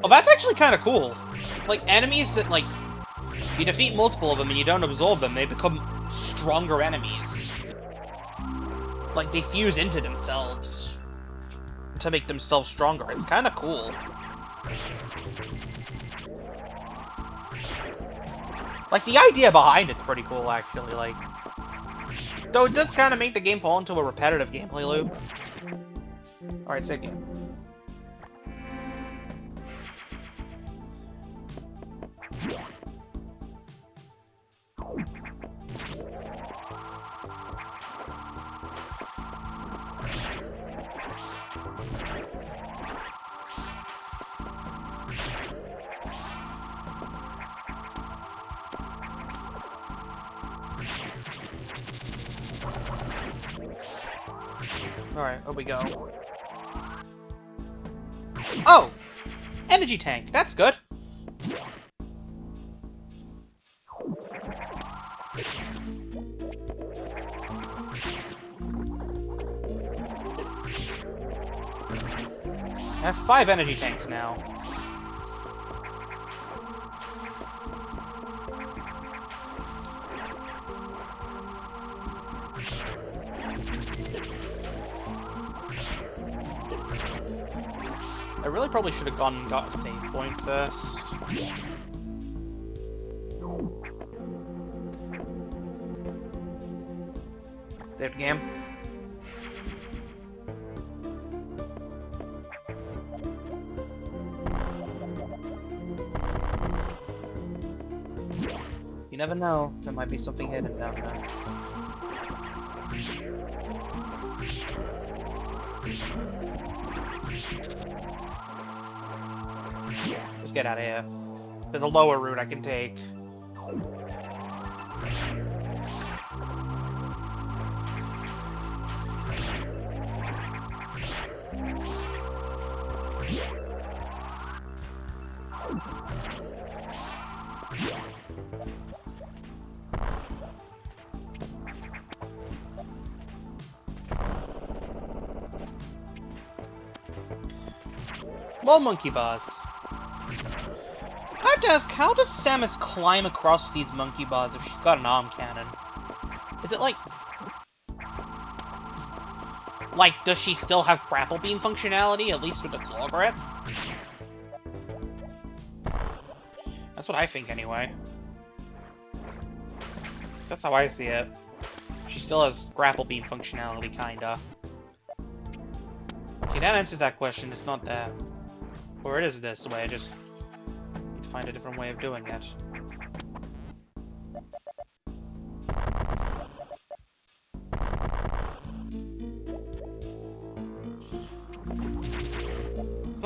Oh, that's actually kind of cool. Like, enemies that, like, you defeat multiple of them and you don't absorb them, they become stronger enemies. Like, they fuse into themselves to make themselves stronger. It's kind of cool. Like, the idea behind it's pretty cool, actually, like... Though it does kind of make the game fall into a repetitive gameplay loop. Alright, sick game. Alright, here we go. Oh! Energy tank! That's good! I have 5 energy tanks now. I really probably should have gone and got a save point first. Save the game. You never know, there might be something hidden down there. Let's get out of here. There's a lower route I can take. Low monkey bars. I have to ask, how does Samus climb across these monkey bars if she's got an arm cannon? Is it like... does she still have grapple beam functionality, at least with the claw grip? That's what I think, anyway. That's how I see it. She still has grapple beam functionality, kinda. Okay, that answers that question. It's not that. Or it is this way, I just need to find a different way of doing it.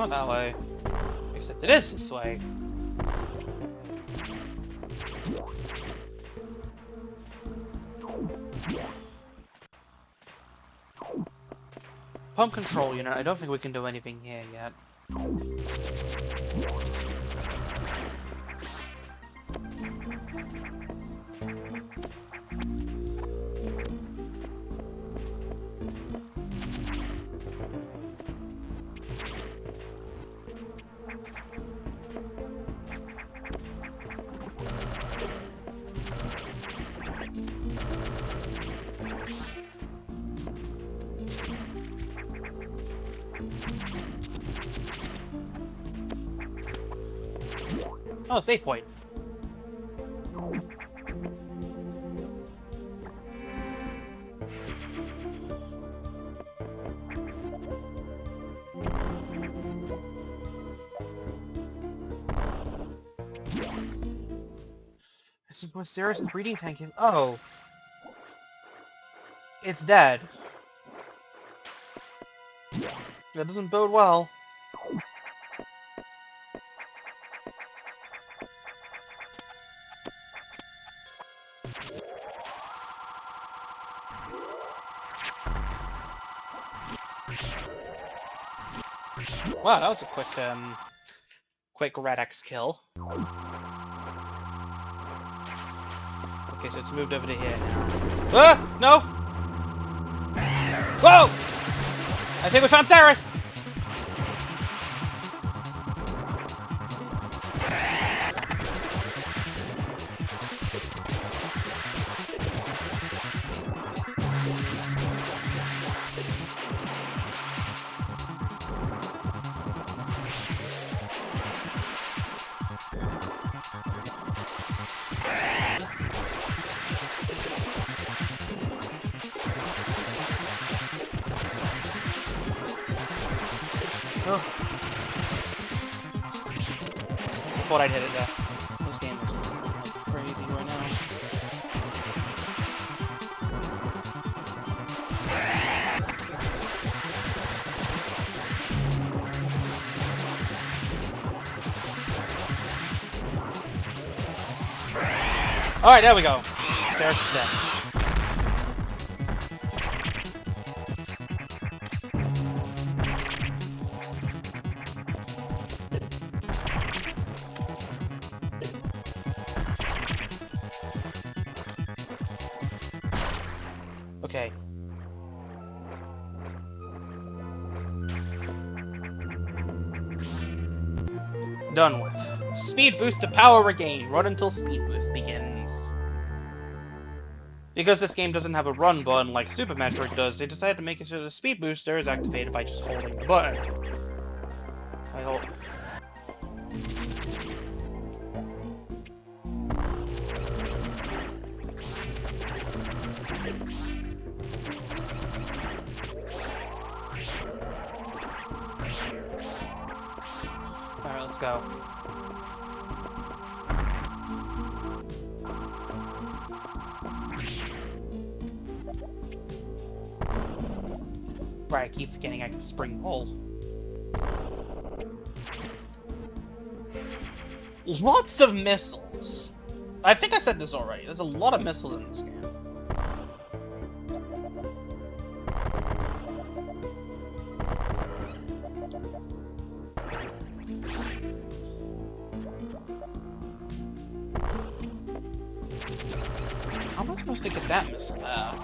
not that way. Except it is this way. Pump control unit. I don't think we can do anything here yet. Oh, save point. This is more serious than breeding tank. Oh. It's dead. That doesn't bode well. Wow, that was a quick Red X kill. Okay, so it's moved over to here now. Ah! No! Whoa! I think we found Samus! Oh. Thought I'd hit it there. This game is like crazy right now. Alright, there we go. Sarah's dead. Okay. Done with. Speed boost to power regain. Run until speed boost begins. Because this game doesn't have a run button like Super Metroid does, they decided to make it so the speed booster is activated by just holding the button. I hope. Alright, let's go. Right, I keep forgetting I can spring roll. Lots of missiles. I think I said this already. There's a lot of missiles in this game. How am I supposed to get that missile out?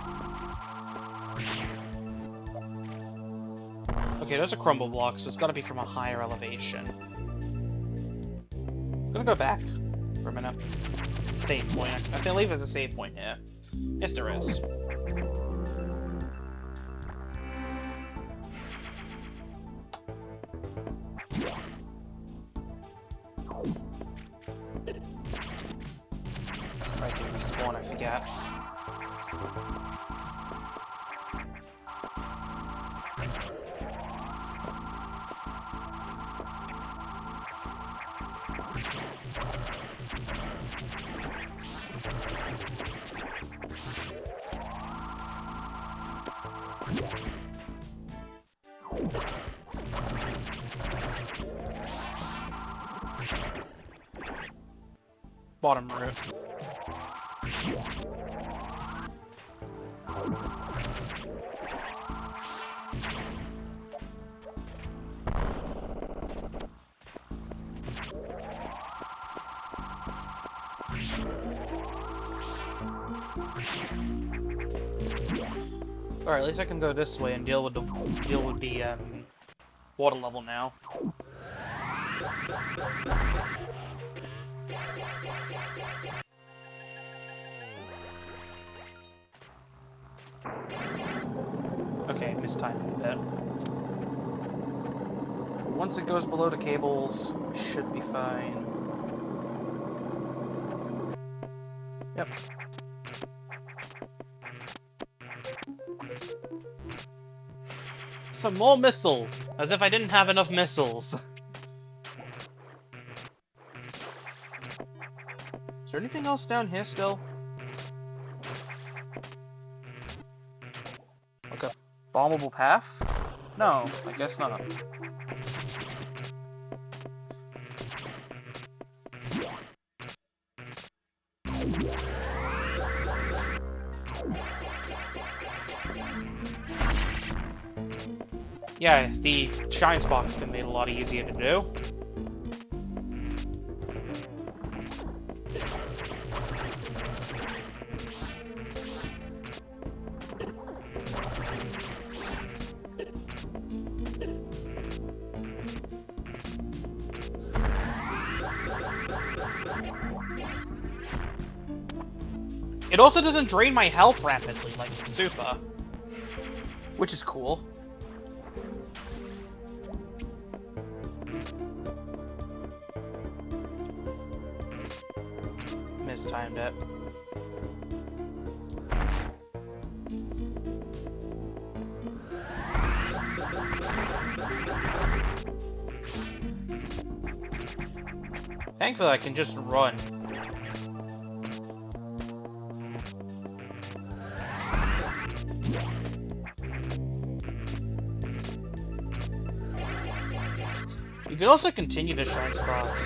Okay, there's a crumble block, so it's gotta be from a higher elevation. I'm gonna go back for a minute. Save point. I believe there's a save point here. Yes, there is. Right, they respawn, I forget. Bottom route. Alright, at least I can go this way and deal with the water level now. Okay, mistimed a bit. Once it goes below the cables, should be fine. Yep. Some more missiles! As if I didn't have enough missiles. Is there anything else down here still? Like a bombable path? No, I guess not. Yeah, the shine spots can be a lot easier to do. It also doesn't drain my health rapidly like in Super, which is cool. Mistimed it. Thankfully, I can just run. You could also continue to shine spot.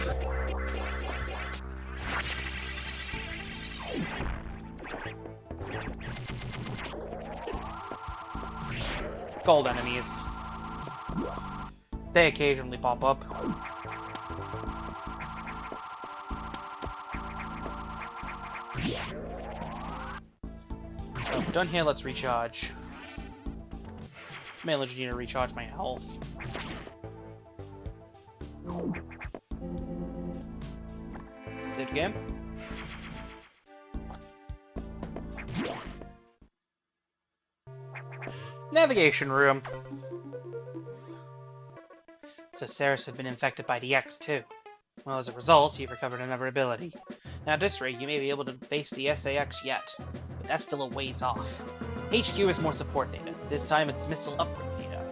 Gold enemies. They occasionally pop up. Oh, done here, let's recharge. Mainly just need to recharge my health. Save game. Navigation room. So Samus had been infected by the X too. Well, as a result, you've recovered another ability. Now at this rate, you may be able to face the SAX yet, but that's still a ways off. HQ is more support data. This time it's missile upgrade data.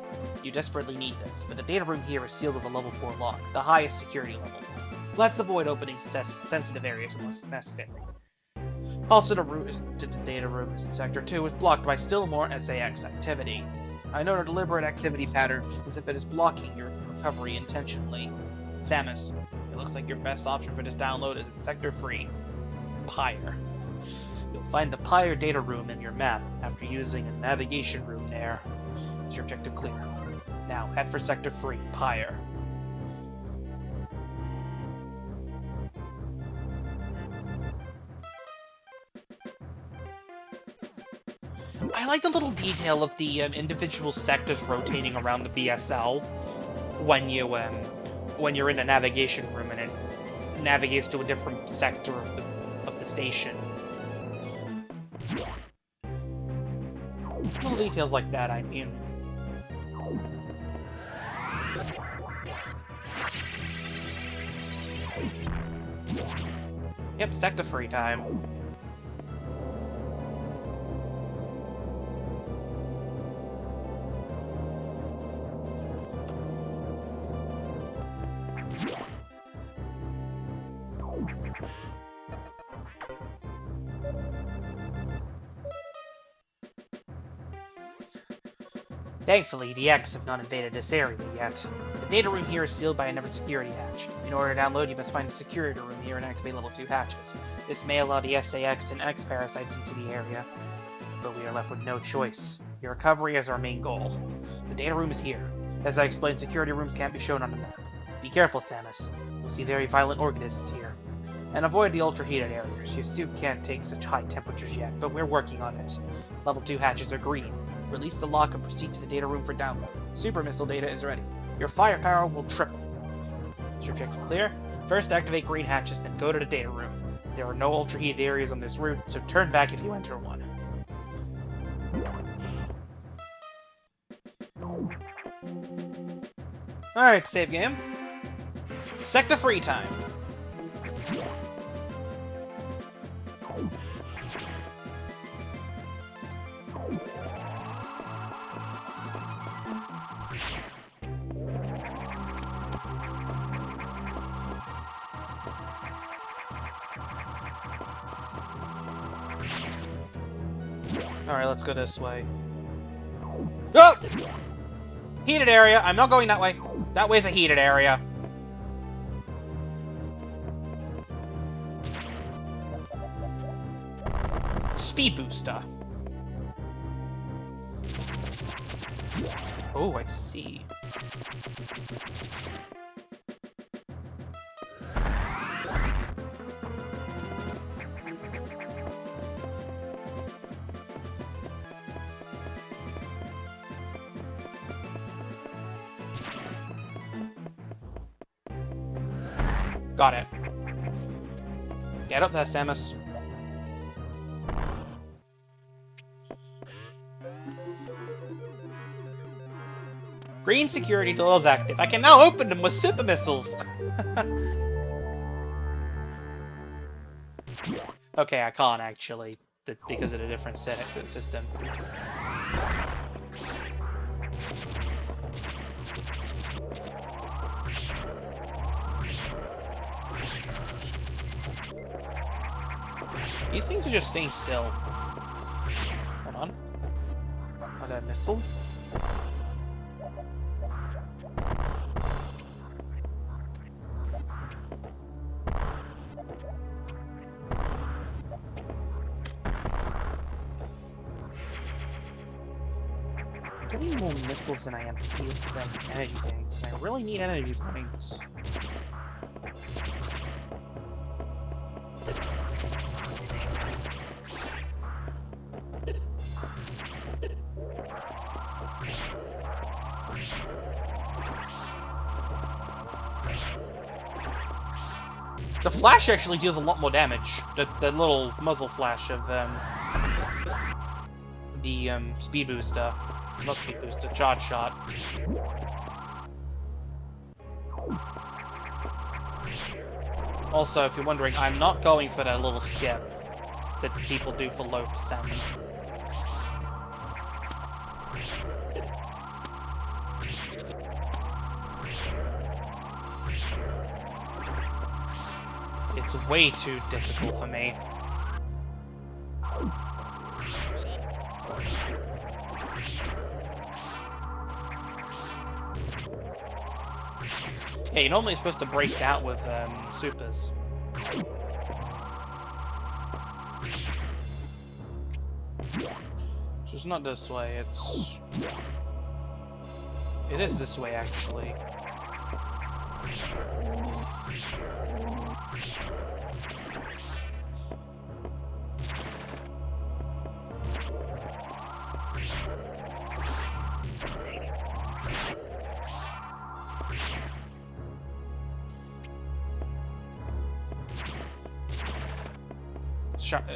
You desperately need this, but the data room here is sealed with a level 4 lock, the highest security level. Let's avoid opening sensitive areas unless necessary. Also, the route to the data room in Sector 2 is blocked by still more SAX activity. I note a deliberate activity pattern, as if it is blocking your recovery intentionally. Samus, it looks like your best option for this download is in Sector 3, Pyre. You'll find the Pyre data room in your map after using a navigation room there. Is your objective clear? Now, head for Sector 3, Pyre. I like the little detail of the individual sectors rotating around the BSL when you're in a navigation room and it navigates to a different sector of the station. Little details like that, I mean. Yep, sector free time. Thankfully, the X have not invaded this area yet. data room here is sealed by another security hatch. In order to download, you must find the security room here and activate level 2 hatches. This may allow the SAX and X parasites into the area, but we are left with no choice. Your recovery is our main goal. The data room is here. As I explained, security rooms can't be shown on the map. Be careful, Samus. You'll see very violent organisms here. And avoid the ultra-heated areas. Your suit can't take such high temperatures yet, but we're working on it. Level 2 hatches are green. Release the lock and proceed to the data room for download. Super missile data is ready. Your firepower will triple. Is your objective clear? First activate green hatches, then go to the data room. There are no ultra-heated areas on this route, so turn back if you enter one. Alright, save game. Sector free time. Alright, let's go this way. Oh! Heated area. I'm not going that way. That way's a heated area. Speed booster. Oh, I see. Got it. Get up there, Samus. Green security door is active. I can now open them with super missiles. Okay, I can't actually, because of the different system. These things are just staying still. Hold on. Are there a missile? I'm getting more missiles than I am energy tanks. I really need energy tanks. The flash actually deals a lot more damage. The little muzzle flash of the speed booster, not speed booster, charge shot. Also, if you're wondering, I'm not going for that little skip that people do for low percent. It's way too difficult for me. Yeah, you're normally supposed to break out with supers. So it's not this way, it's... It is this way, actually.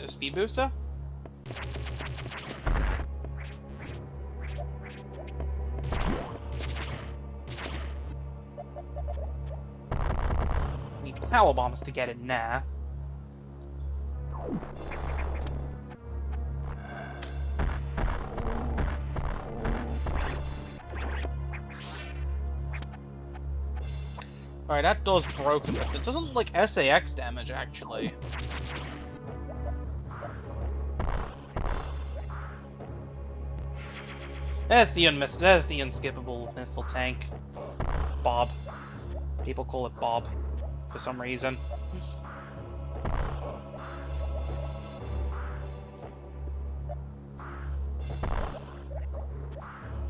Speed booster? Need power bombs to get in there. Alright, that door's broken, but it doesn't look like SAX damage, actually. There's the unskippable missile tank. Bob. People call it Bob for some reason.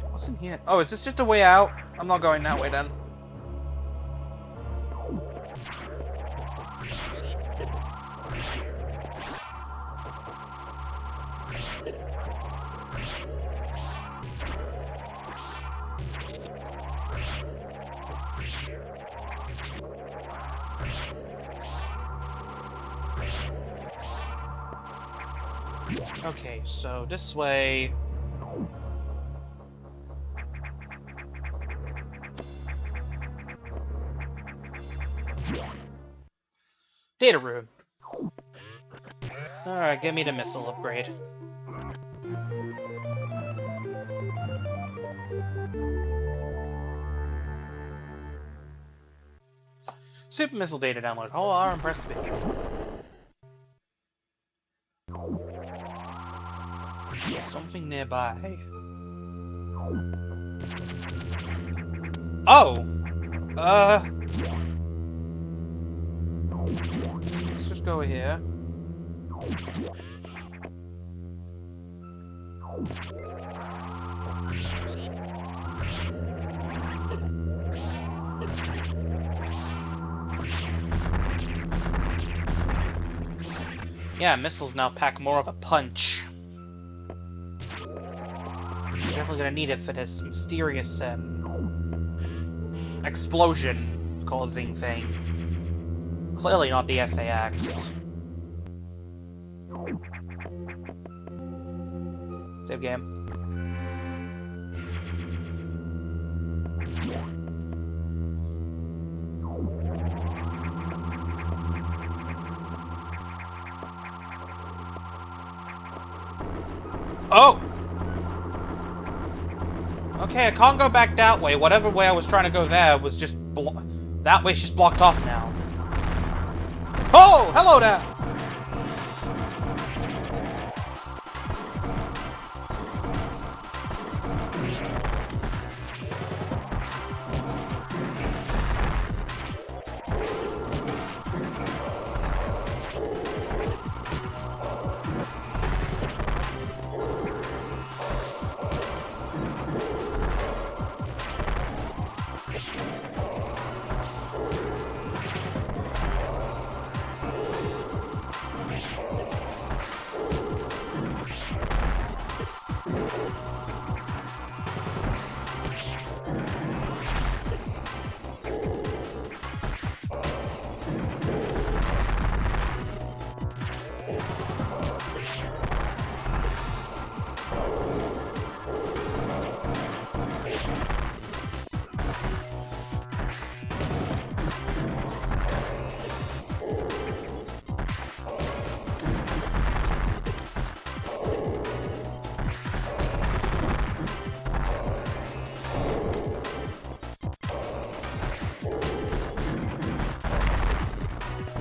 What's in here? Oh, is this just a way out? I'm not going that way then. Okay, so this way... Data room. Alright, give me the missile upgrade. Super missile data download. Oh, R and press speed. Something nearby. Oh! Let's just go here. Yeah, missiles now pack more of a punch. Definitely gonna need it for this mysterious explosion-causing thing. Clearly not the SAX. Save game. Oh! Okay, I can't go back that way. Whatever way I was trying to go there was just that way's just blocked off now. Oh! Hello there!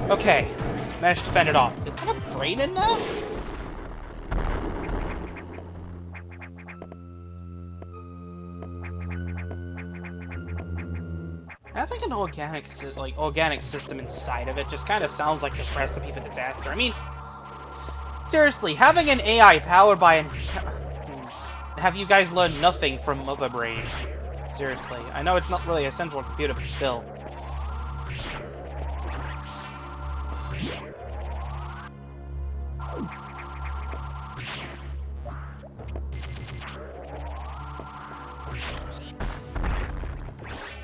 Okay, managed to fend it off. Is that a brain in there? Having an organic system inside of it just kind of sounds like the recipe for disaster. I mean, seriously, having an AI powered by an... Have you guys learned nothing from Mother Brain? Seriously, I know it's not really a central computer, but still.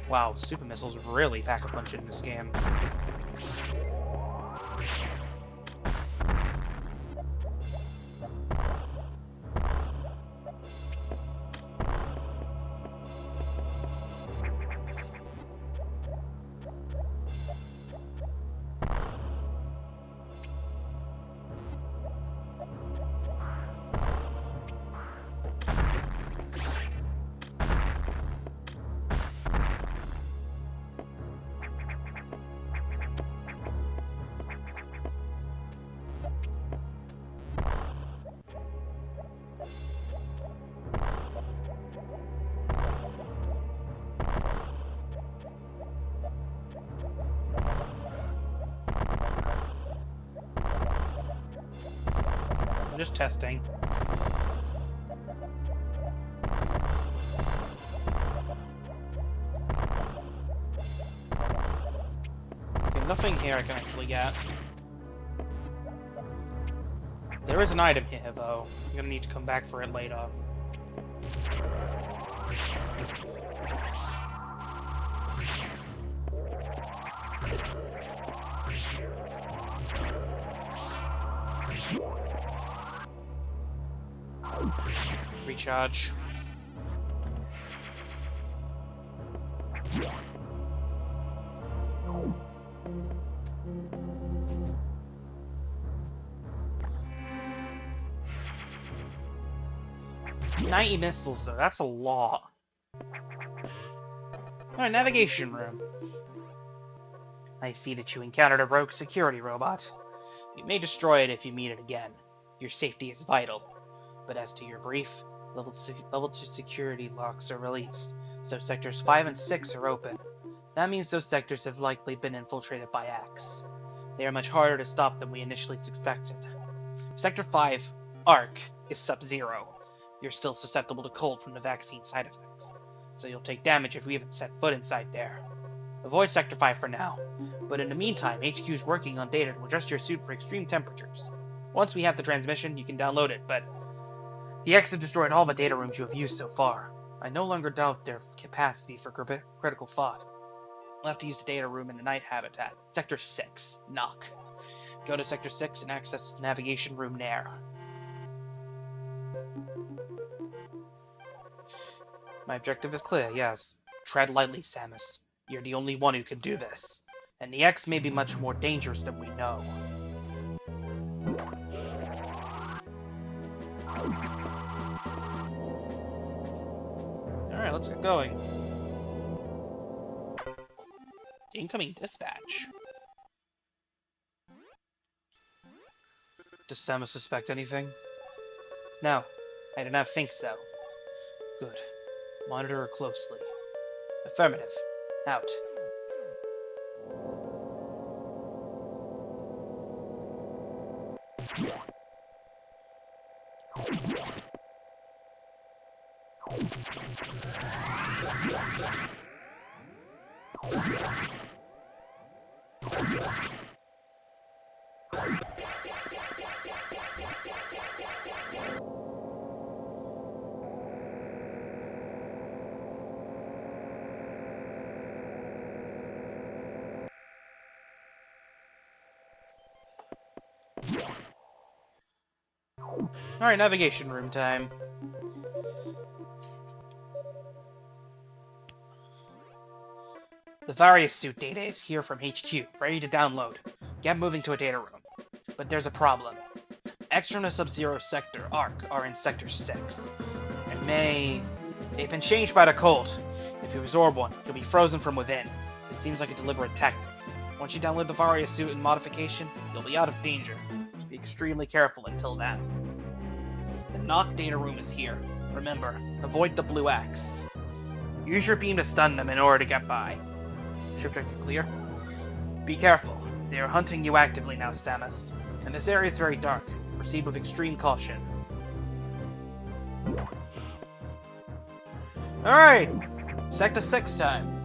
Wow, super missiles really pack a punch in this game. just testing. Okay, nothing here I can actually get. There is an item here, though. I'm gonna need to come back for it later. Recharge. $90 missiles, though. That's a lot. Alright, navigation room. I see that you encountered a rogue security robot. You may destroy it if you meet it again. Your safety is vital. But as to your brief, level 2 security locks are released, so sectors 5 and 6 are open. That means those sectors have likely been infiltrated by X. They are much harder to stop than we initially suspected. Sector 5, ARC, is Sub-Zero. You're still susceptible to cold from the vaccine side effects, so you'll take damage if we haven't set foot inside there. Avoid Sector 5 for now, but in the meantime, HQ is working on data to adjust your suit for extreme temperatures. Once we have the transmission, you can download it, but the X have destroyed all the data rooms you have used so far. I no longer doubt their capacity for critical thought. We'll have to use the data room in the night habitat. Sector 6, knock. Go to Sector 6 and access the navigation room there. My objective is clear, yes. Tread lightly, Samus. You're the only one who can do this. And the X may be much more dangerous than we know. Alright, let's get going. Incoming dispatch. Does Samus suspect anything? No, I do not think so. Good. Monitor her closely. Affirmative. Out. Alright, navigation room time. The various suit data is here from HQ, ready to download. Get moving to a data room. But there's a problem. Extra from the Sub-Zero sector, ARC, are in Sector 6. They've been changed by the cold. If you absorb one, you'll be frozen from within. It seems like a deliberate tactic. Once you download the Varia suit and modification, you'll be out of danger. Just be extremely careful until then. The knock data room is here. Remember, avoid the blue X. Use your beam to stun them in order to get by. Ship objective clear? Be careful. They are hunting you actively now, Samus. And this area is very dark. Proceed with extreme caution. Alright! Sector 6 time.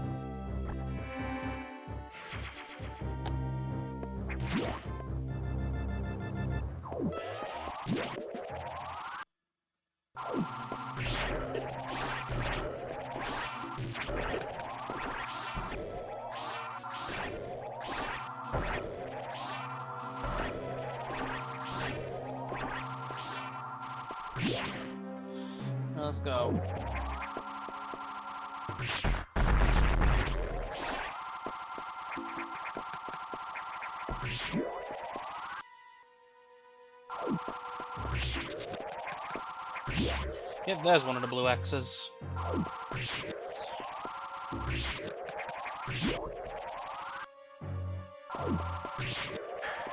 Let's go. Yep, there's one of the blue X's.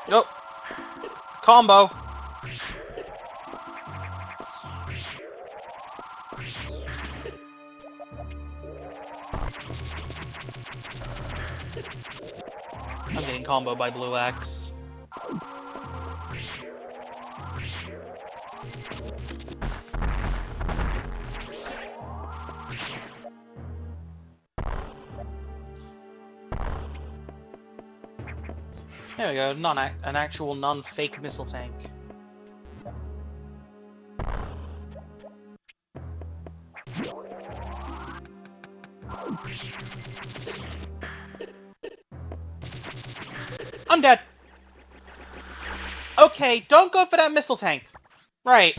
Nope. Combo. I'm getting comboed by blue X. There we go, an actual non-fake missile tank. I'm dead! Okay, don't go for that missile tank. Right.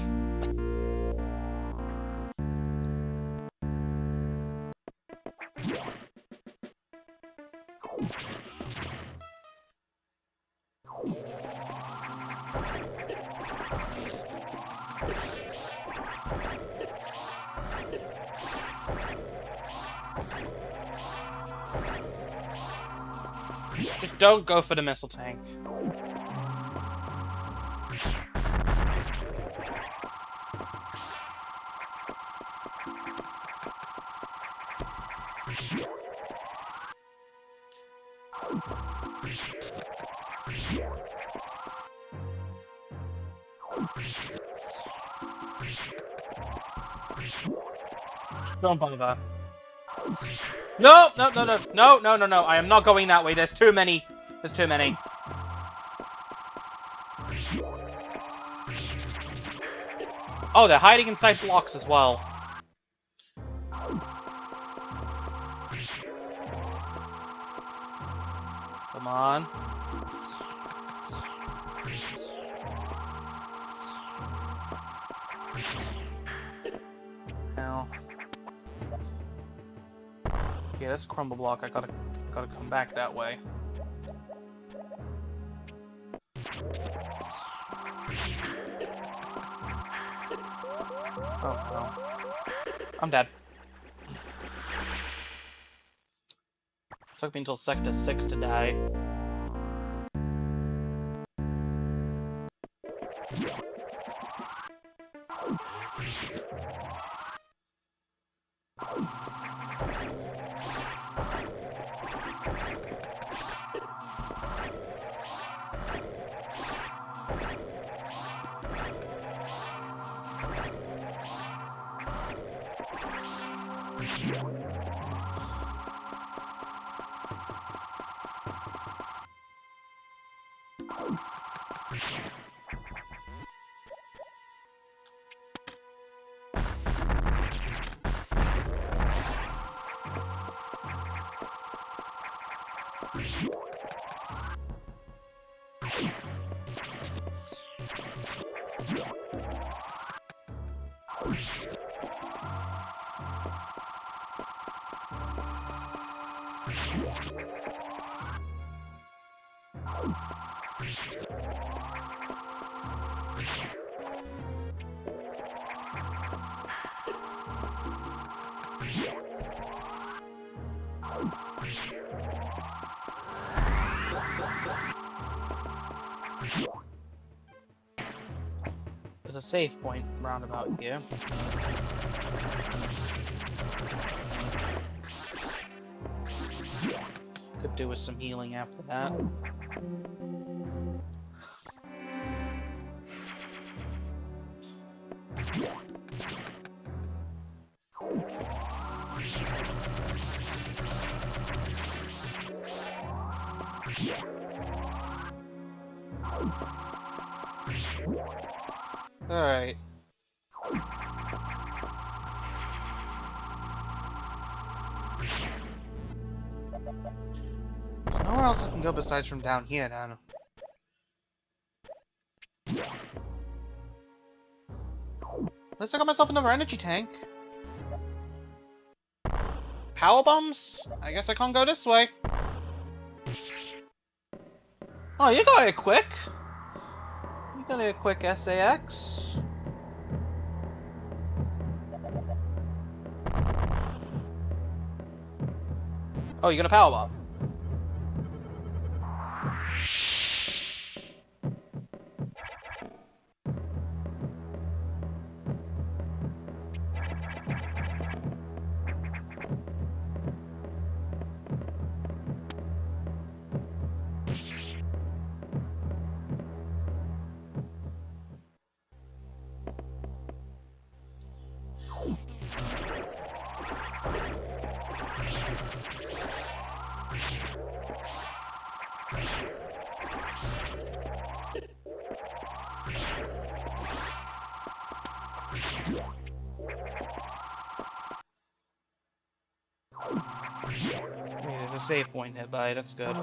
Just don't go for the missile tank. Don't bother. No, no, no, no, no, no, no, no. I am not going that way. There's too many. There's too many. Oh, they're hiding inside blocks as well. Come on. Now. Okay, that's crumble block. I gotta come back that way. Oh no. I'm dead. Took me until Sector 6 to die. There's a save point roundabout here. Could do with some healing after that. Alright. Nowhere else I can go besides from down here, now. At least I got myself another energy tank. Power bombs? I guess I can't go this way. Oh, you got it quick. You got it quick, SAX. Oh, you got a power bomb. save point nearby, that's good.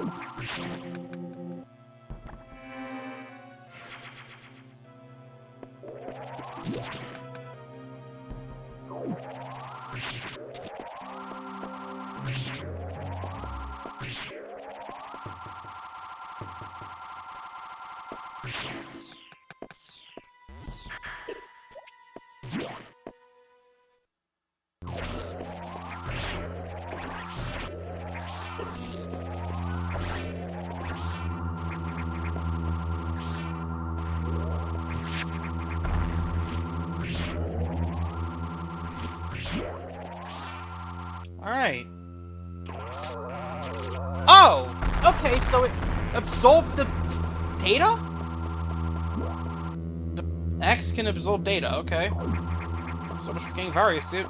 Alright. Oh! Okay, so it absorbed the data? The X can absorb data, okay. So much for getting various suit.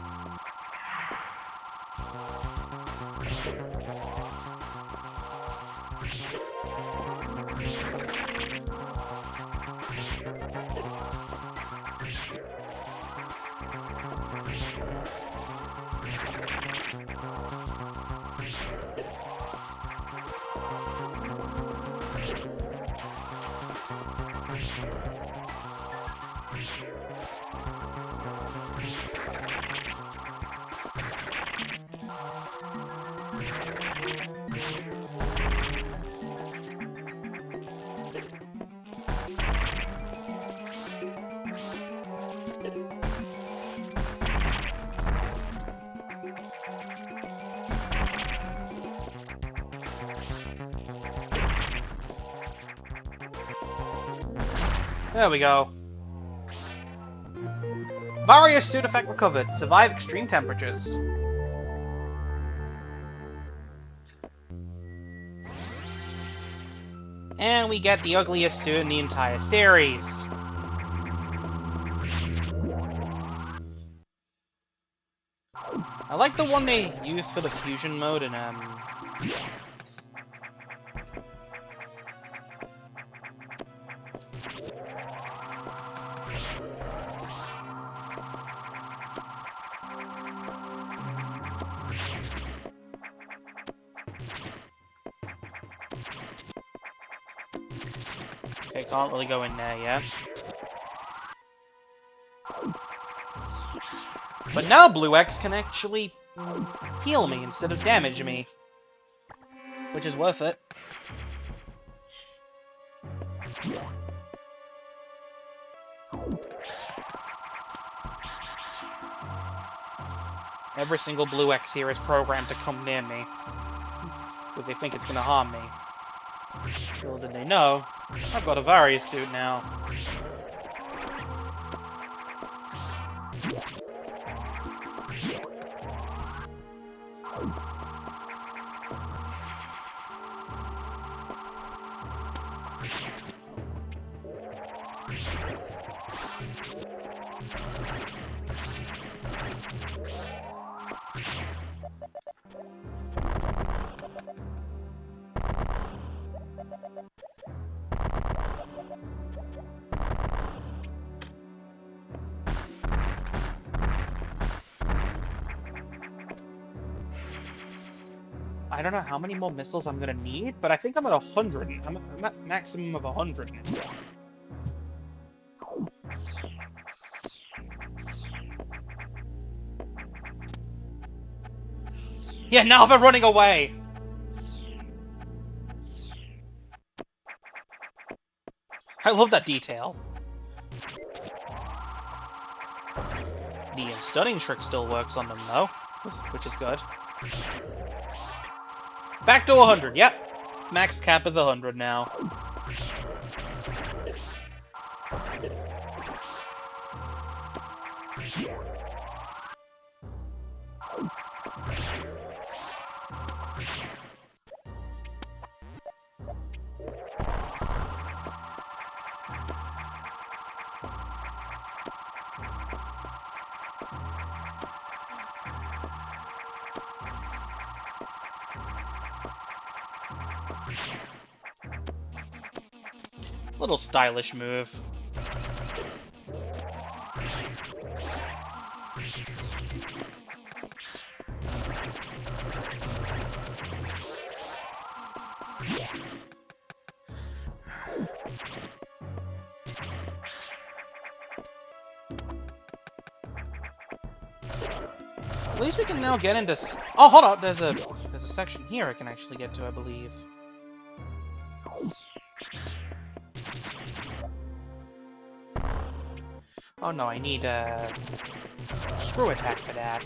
There we go. Various suit effect recovered. Survive extreme temperatures. And we get the ugliest suit in the entire series. I like the one they used for the fusion mode in Okay, can't really go in there yet. But now Blue X can actually heal me instead of damage me. Which is worth it. Every single Blue X here is programmed to come near me. Because they think it's going to harm me. Little did they know, I've got a various suit now. I don't know how many more missiles I'm gonna need, but I think I'm at 100. I'm at maximum of 100. Yeah, now they're running away! I love that detail. The stunning trick still works on them, though, which is good. Back to 100, yep. Max cap is 100 now. Little stylish move. least we can now get into... Oh, hold on. There's a section here I can actually get to, I believe. Oh no, I need a screw attack for that.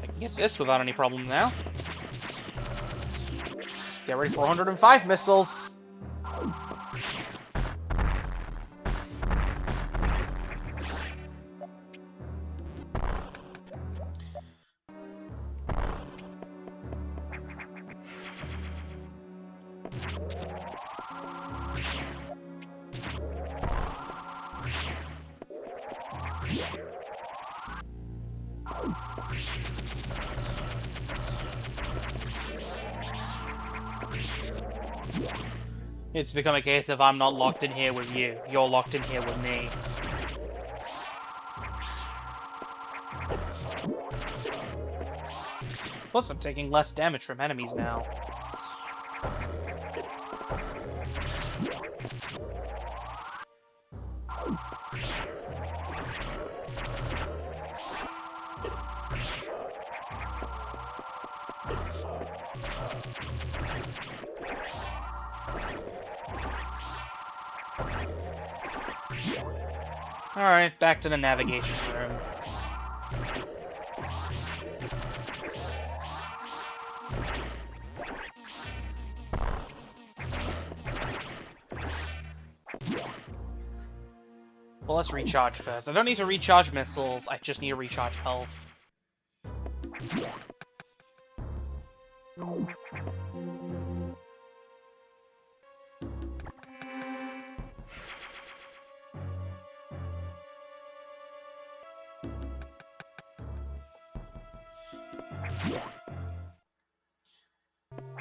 I can get this without any problem now. Get ready for 105 missiles. It's become a case of I'm not locked in here with you. You're locked in here with me. Plus, I'm taking less damage from enemies now. Alright, back to the navigation room. Well, let's recharge first. I don't need to recharge missiles, I just need to recharge health.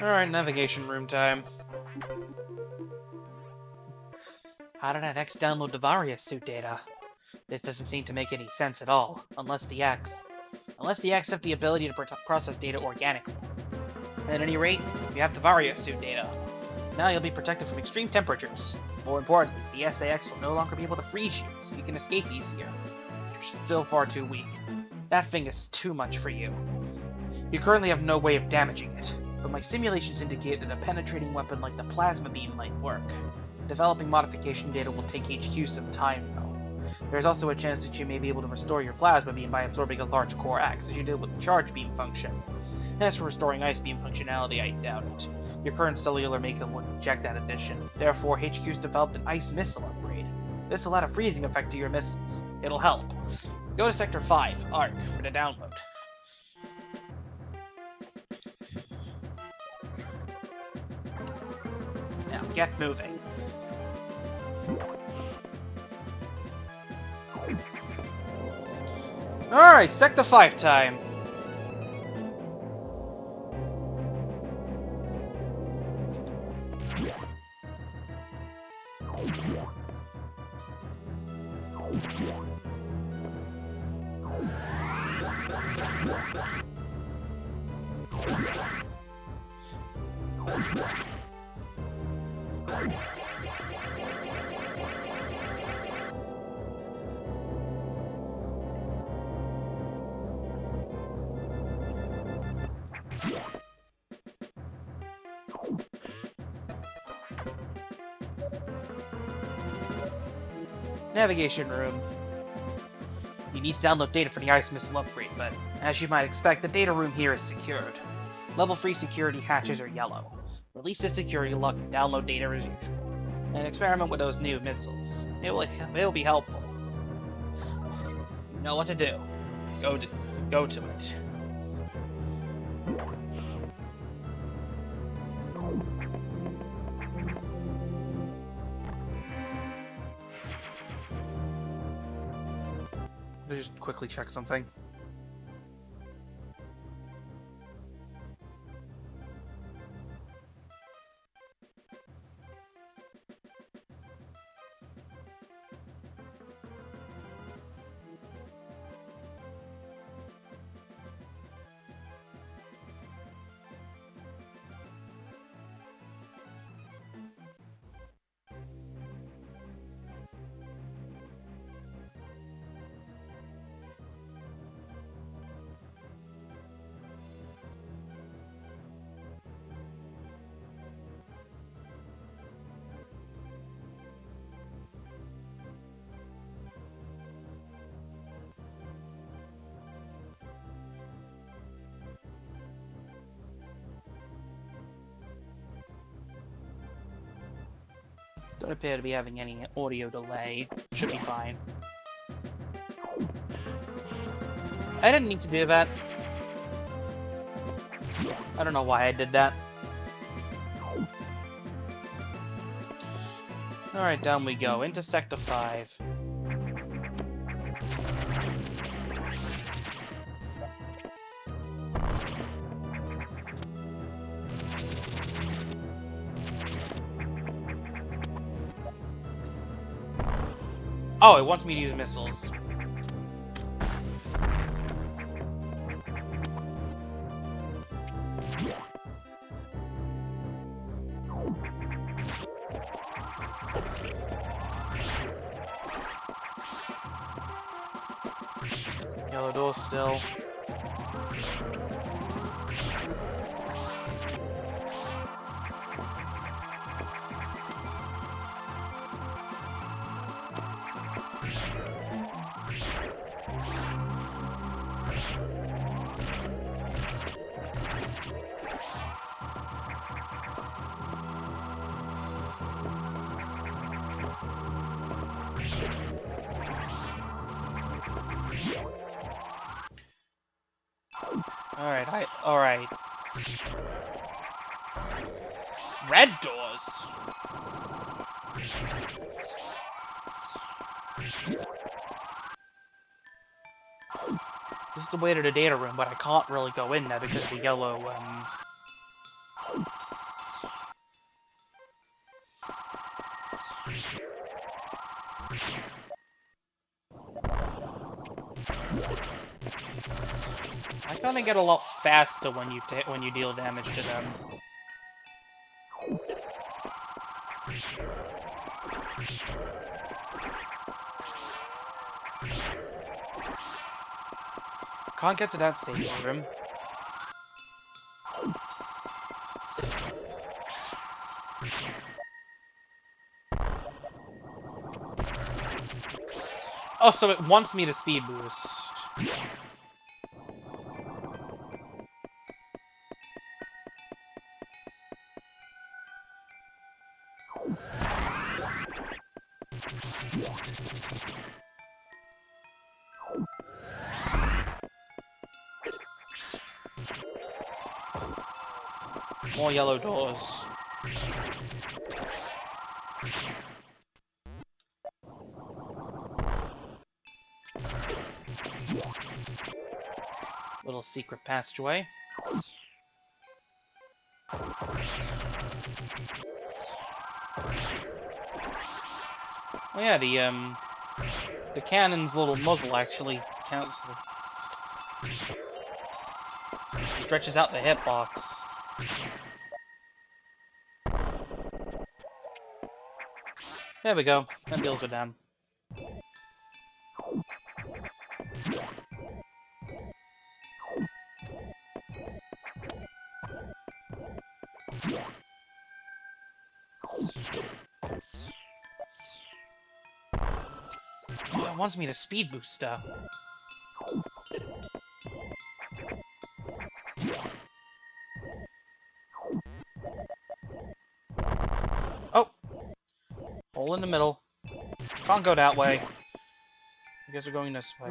Alright, navigation room time. How did I next download the Varia suit data? This doesn't seem to make any sense at all, unless the X have the ability to process data organically. At any rate, you have the Varia suit data. Now you'll be protected from extreme temperatures. More importantly, the SAX will no longer be able to freeze you, so you can escape easier. You're still far too weak. That thing is too much for you. You currently have no way of damaging it, but my simulations indicate that a penetrating weapon like the plasma beam might work. Developing modification data will take HQ some time, though. There's also a chance that you may be able to restore your plasma beam by absorbing a large core X, as you did with the charge beam function. As for restoring ice beam functionality, I doubt it. Your current cellular makeup would reject that addition. Therefore, HQ's developed an ice missile upgrade. This will add a freezing effect to your missiles. It'll help. Go to Sector 5, ARC, for the download. Now, get moving. Alright, Sector 5 time. Navigation room. You need to download data for the ice missile upgrade, but as you might expect, the data room here is secured. Level 3 security hatches are yellow. Release the security lock and download data as usual. And experiment with those new missiles. It will be helpful. You know what to do. Go to it. Let me just quickly check something. Don't appear to be having any audio delay. Should be fine. I didn't need to do that. I don't know why I did that. Alright, down we go. Into Sector 5. Oh, it wants me to use missiles. Yellow door still. Alright. Red doors! This is the way to the data room, but I can't really go in there because of the yellow, I kinda get a lot faster when you deal damage to them. Can't get to that safe room. Oh, so it wants me to speed boost. More yellow doors. Little secret passageway. Oh yeah, the cannon's little muzzle actually counts as stretches out the hitbox. There we go. That deals with them. Oh, it wants me to speed boost stuff. Oh! Hole in the middle. Can't go that way. I guess we're going this way.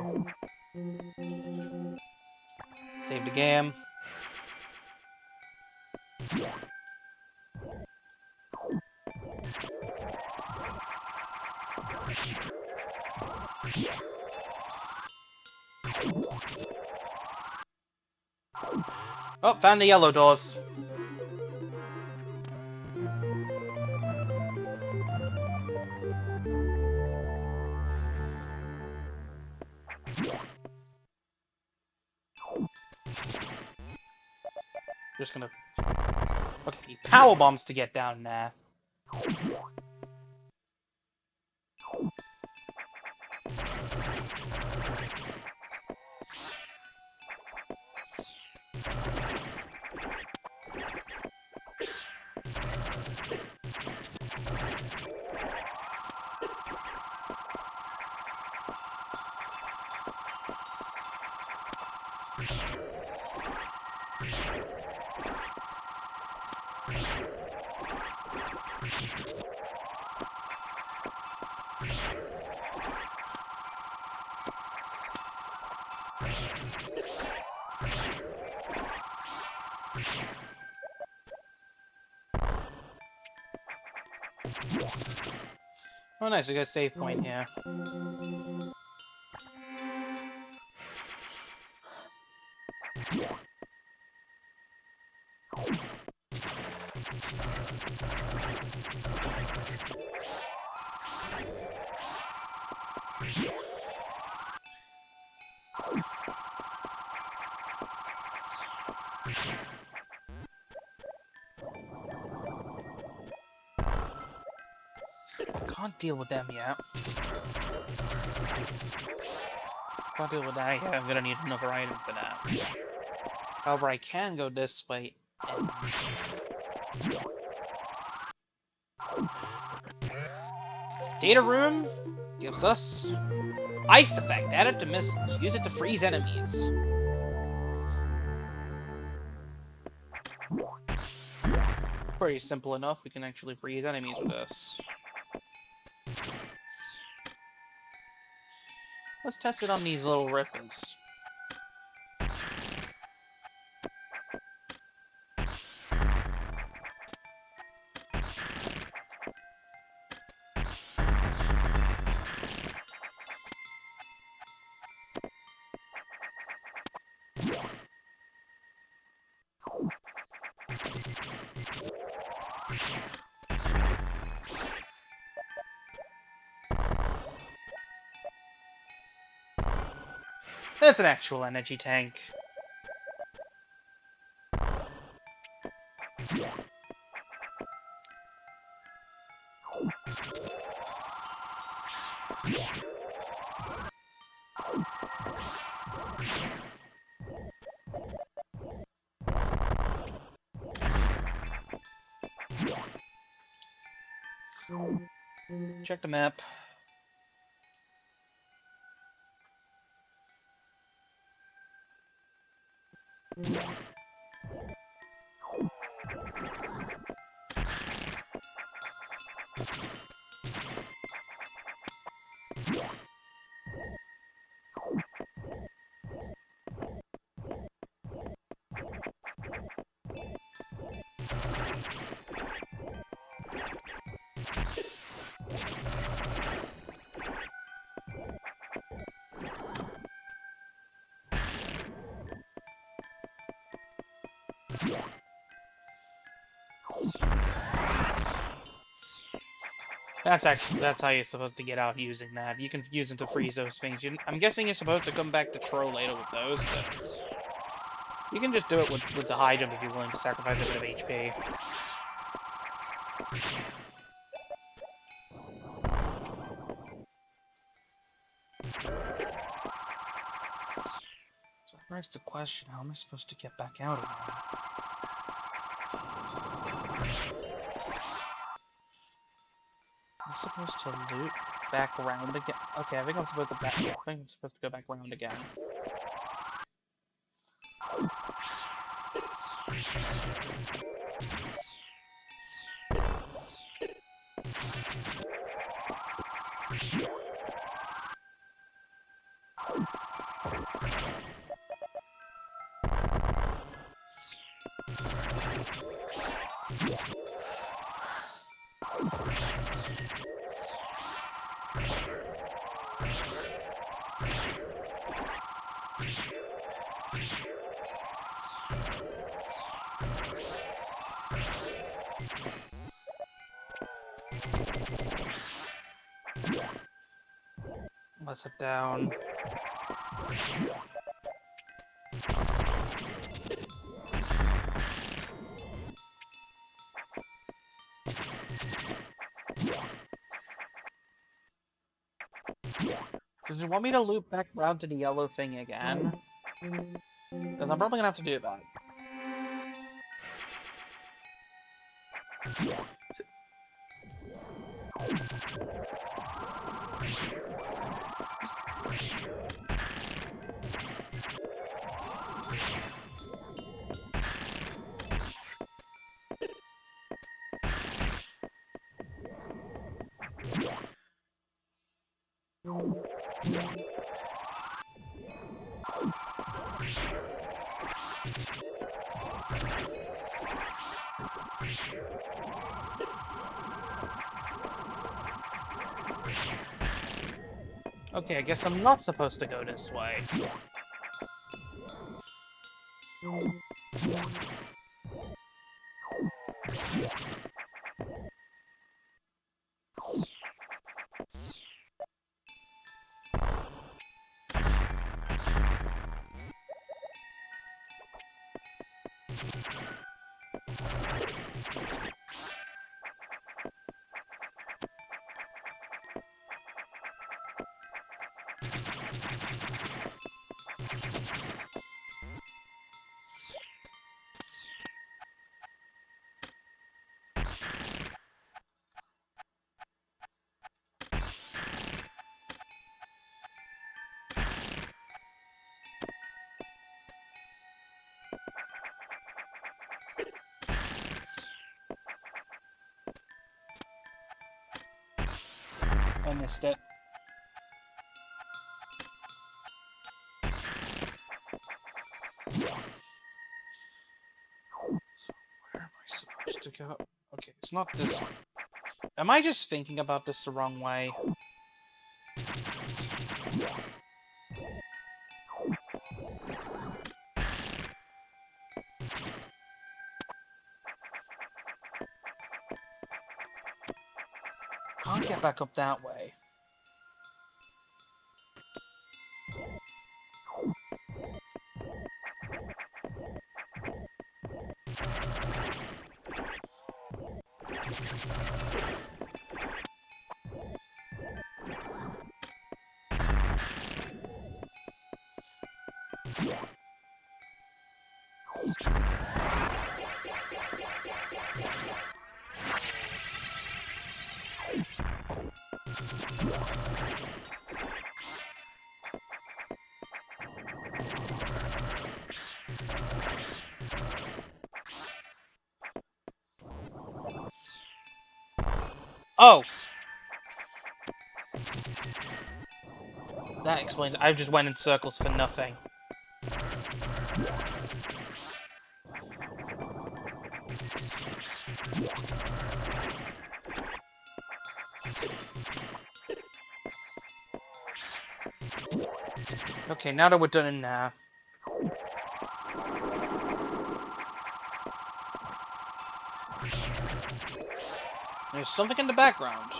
Save the game. Oh, found the yellow doors. Just gonna... Okay, power bombs to get down there. Oh nice, I got a save point here. Can't deal with them yet. Can't deal with that yet. I'm gonna need another item for that. However, I can go this way. And... Data room gives us ice effect. Add it to mist. Use it to freeze enemies. Pretty simple enough. We can actually freeze enemies with this. Let's test it on these little rippers. That's an actual energy tank. Check the map. That's how you're supposed to get out using that. You can use them to freeze those things. I'm guessing you're supposed to come back to Tro later with those, but you can just do it with the high jump if you're willing to sacrifice a bit of HP. So that's the question, how am I supposed to get back out again? Am I supposed to loot back around again? Okay, I think I'm supposed to go back around again. Let's sit down. Does it want me to loop back around to the yellow thing again? Because I'm probably gonna have to do that. Okay, I guess I'm not supposed to go this way. I missed it. So, where am I supposed to go? Okay, it's not this one. Am I just thinking about this the wrong way? Can't get back up that way. Oh! That explains it. I just went in circles for nothing. Okay, now that we're done in there. There's something in the background.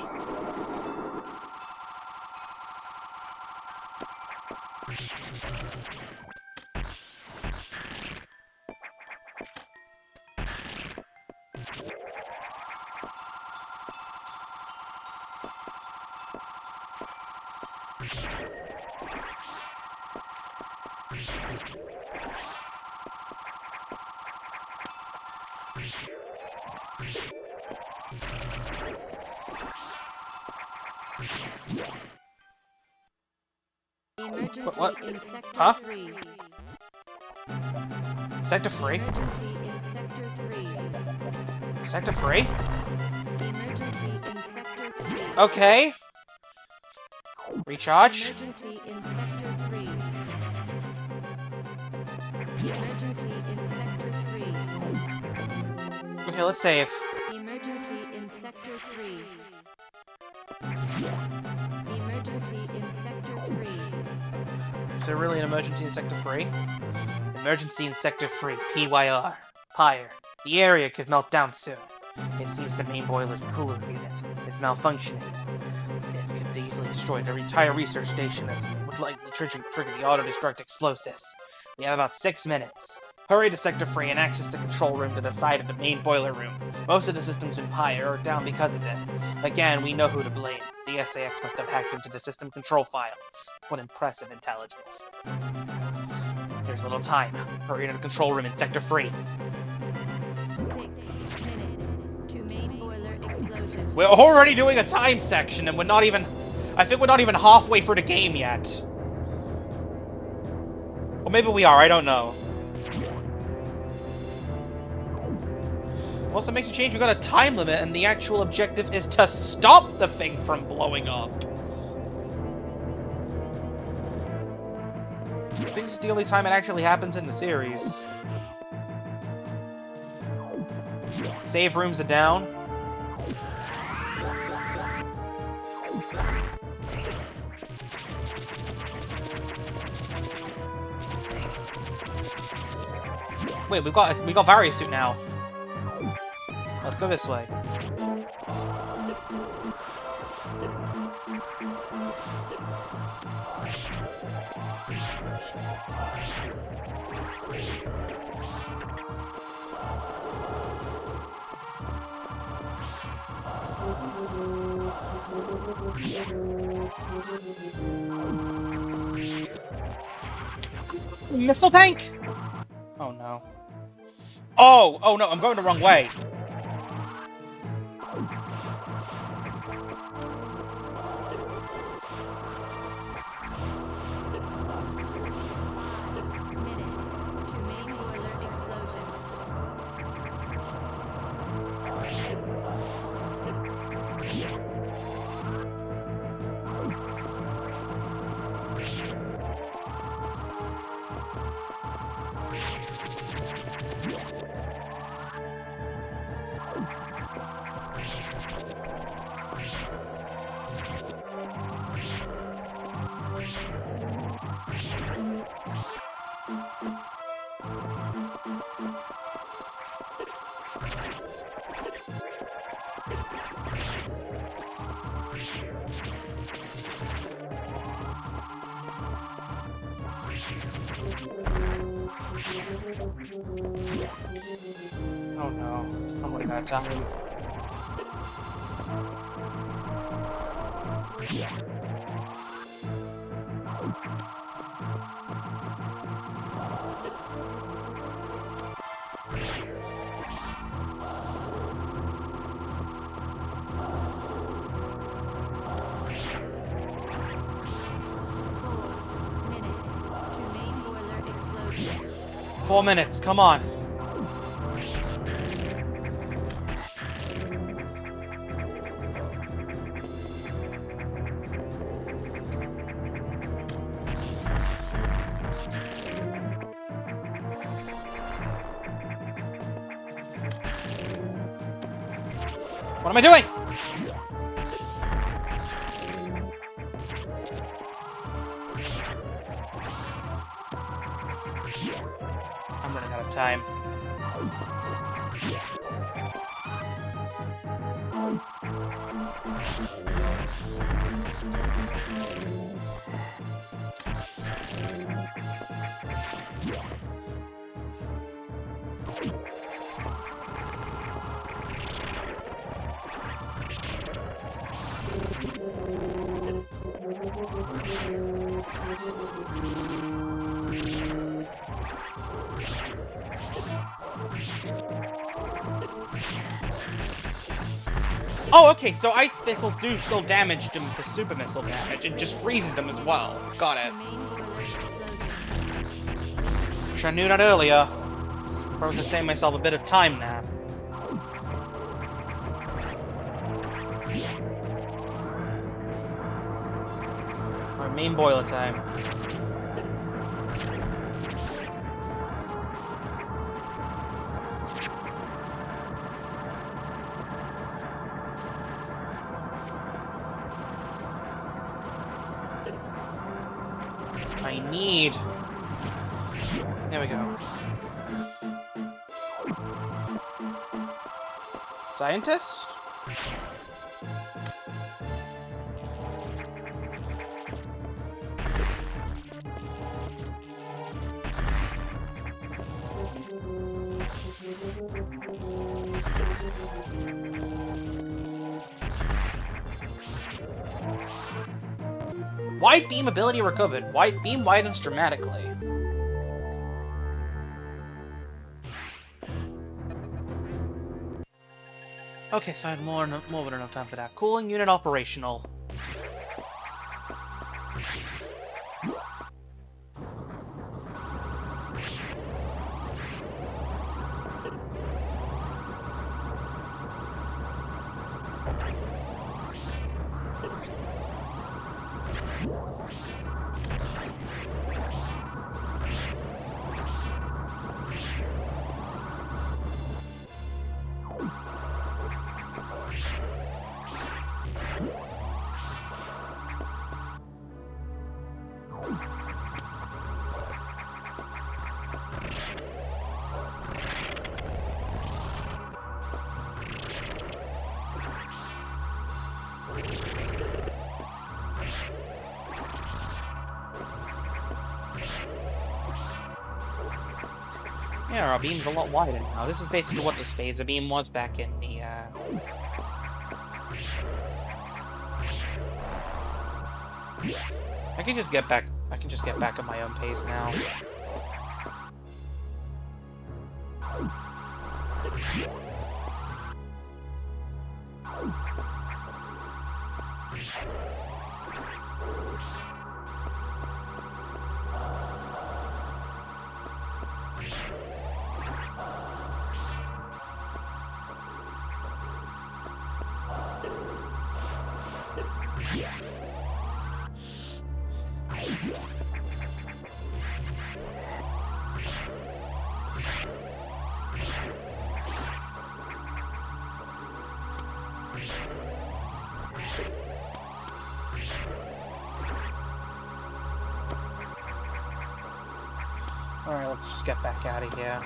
What? Huh? Sector 3? Sector 3? Okay. Recharge. Okay, let's save. Emergency in Sector 3. Emergency in Sector 3. Is there really an emergency in Sector 3? Emergency in Sector 3, PYR. Pyre. The area could melt down soon. It seems the main boiler's cooler unit is malfunctioning. This could easily destroy the entire research station as it would likely trigger the auto-destruct explosives. We have about 6 minutes. Hurry to Sector 3 and access the control room to the side of the main boiler room. Most of the systems in Pyre are down because of this. Again, we know who to blame. The SAX must have hacked into the system control file. What impressive intelligence. There's little time. Hurry to the control room in Sector 3. 6 minutes to main boiler explosion. We're already doing a time section and we're not even... I think we're not even halfway through the game yet. Or maybe we are, I don't know. Also makes a change, we've got a time limit and the actual objective is to stop the thing from blowing up. I think this is the only time it actually happens in the series. Save rooms are down. Wait, we got Various Suit now. Let's go this way. Missile tank! Oh no. Oh no, I'm going the wrong way. Minute to main boiler explosion. 'Oh no, I'm running out of time. Minute to main boiler explosion. 4 minutes, come on. What am I doing? I'm running out of time. Oh, okay, so ice missiles do still damage them for super missile damage. It just freezes them as well. Got it. To main boiler explosion. Wish I knew that earlier. Probably to save myself a bit of time now. Alright, main boiler time. I need... There we go. Scientist? Wide beam ability recovered. Wide beam widens dramatically. Okay, so I had more than enough time for that. Cooling unit operational. Yeah, our beam's a lot wider now. This is basically what this phaser beam was back in the, I can just get back at my own pace now. Alright, let's just get back out of here.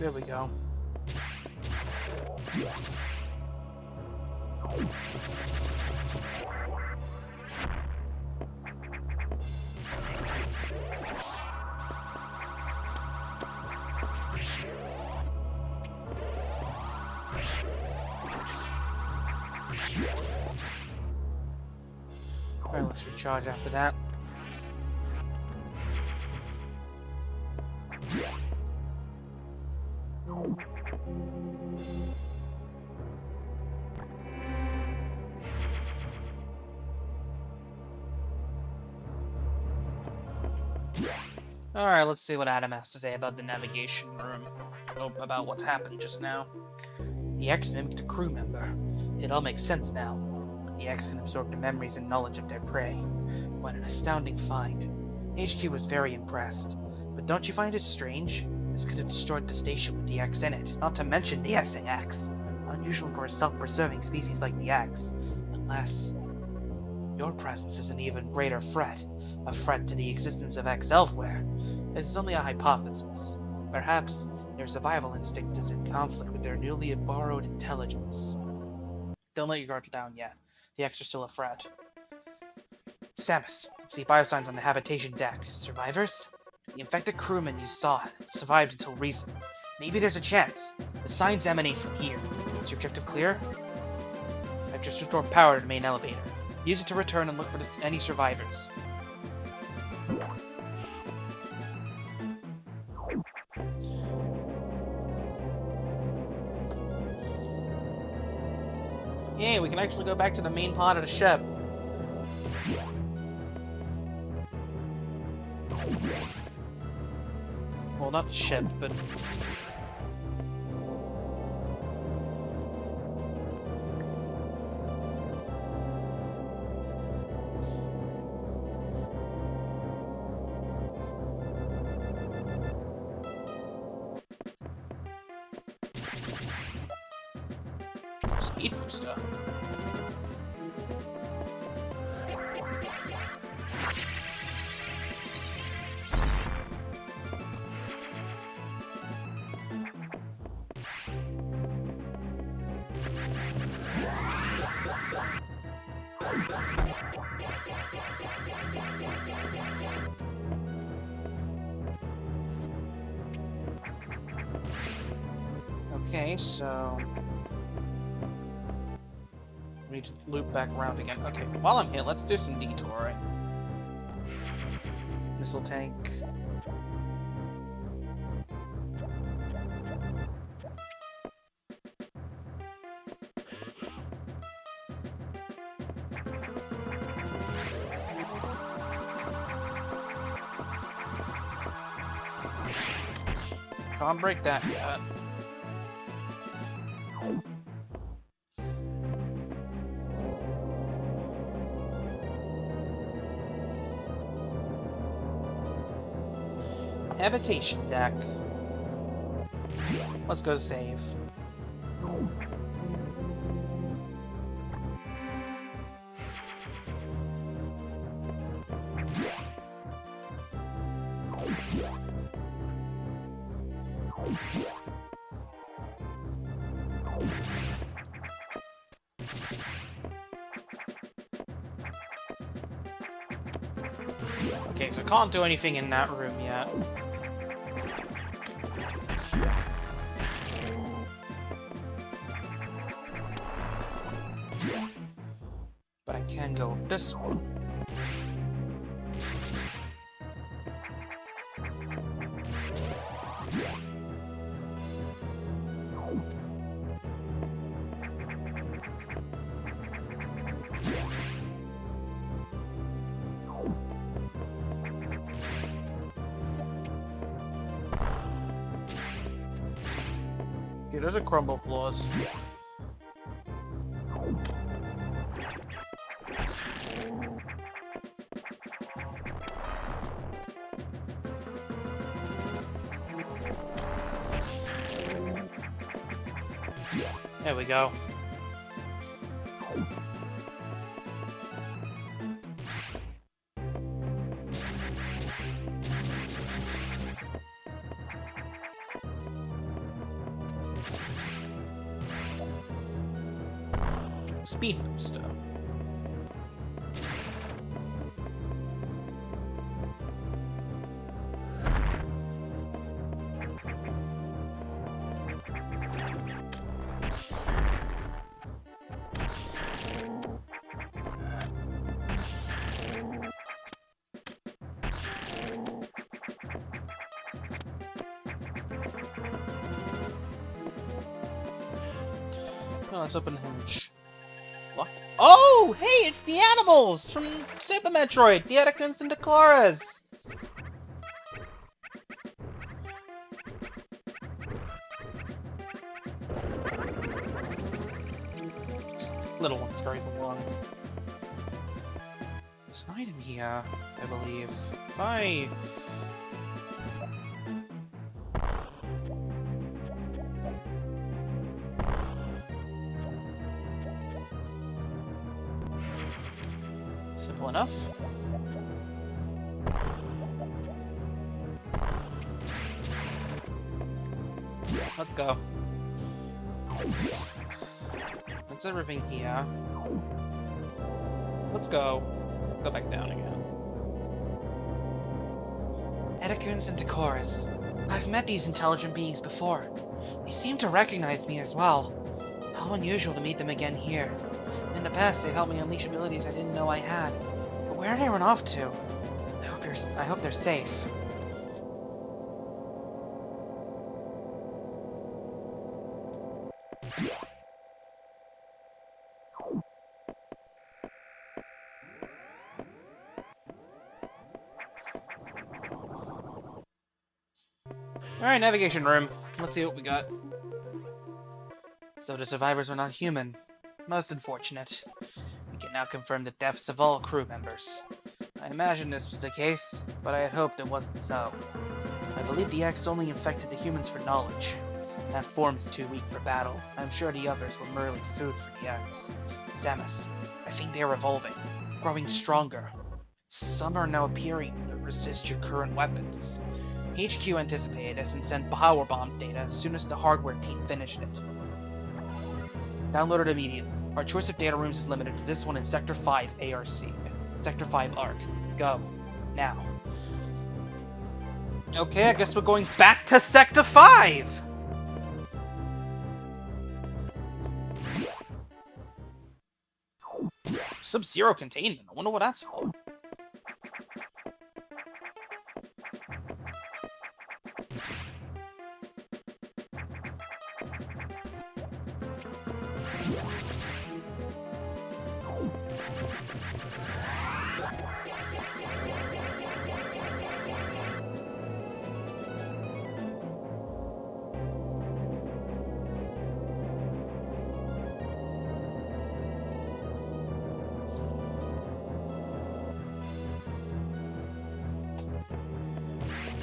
There we go. Alright, let's recharge after that. Alright, let's see what Adam has to say about the navigation room. Oh, about what happened just now. The X mimicked a crew member. It all makes sense now. The X can absorb the memories and knowledge of their prey. What an astounding find. HQ was very impressed. But don't you find it strange? This could have destroyed the station with the X in it, not to mention the SAX. Unusual for a self-preserving species like the X. Unless your presence is an even greater threat. A threat to the existence of X elsewhere. This is only a hypothesis. Perhaps their survival instinct is in conflict with their newly borrowed intelligence. Don't let your guard down yet. The X are still a threat. Samus, see biosigns on the habitation deck. Survivors? The infected crewman you saw survived until recent. Maybe there's a chance. The signs emanate from here. Is your objective clear? I've just restored power to the main elevator. Use it to return and look for any survivors. Yay, we can actually go back to the main part of the ship. Well, not the ship, but... Speed booster. Okay, so... We need to loop back around again. Okay, while I'm here, let's do some detouring. Missile tank. Can't break that yet. Habitation deck. Let's go save. Okay, so can't do anything in that room yet. But I can go this one. Okay, those are crumble floors. There we go. Speed booster. Oh, let's open the hinge. Locked. Oh, hey, it's the animals from Super Metroid, the Edicons and Decoras. Little one scurries along. There's an item here, I believe. If I... Simple enough. Let's go. That's everything here. Let's go. Let's go back down again. Edicons and Decoras. I've met these intelligent beings before. They seem to recognize me as well. How unusual to meet them again here. In the past, they helped me unleash abilities I didn't know I had. But where did they run off to? I hope they're safe. Alright, navigation room. Let's see what we got. So the survivors were not human. Most unfortunate. We can now confirm the deaths of all crew members. I imagined this was the case, but I had hoped it wasn't so. I believe the X only infected the humans for knowledge. That form is too weak for battle. I'm sure the others were merely food for the X. Samus, I think they are evolving, growing stronger. Some are now appearing to resist your current weapons. HQ anticipated this and sent power bomb data as soon as the hardware team finished it. Download it immediately. Our choice of data rooms is limited to this one in Sector 5 ARC. Sector 5 ARC. Go. Now. Okay, I guess we're going back to Sector 5! Sub-Zero containment. I wonder what that's for.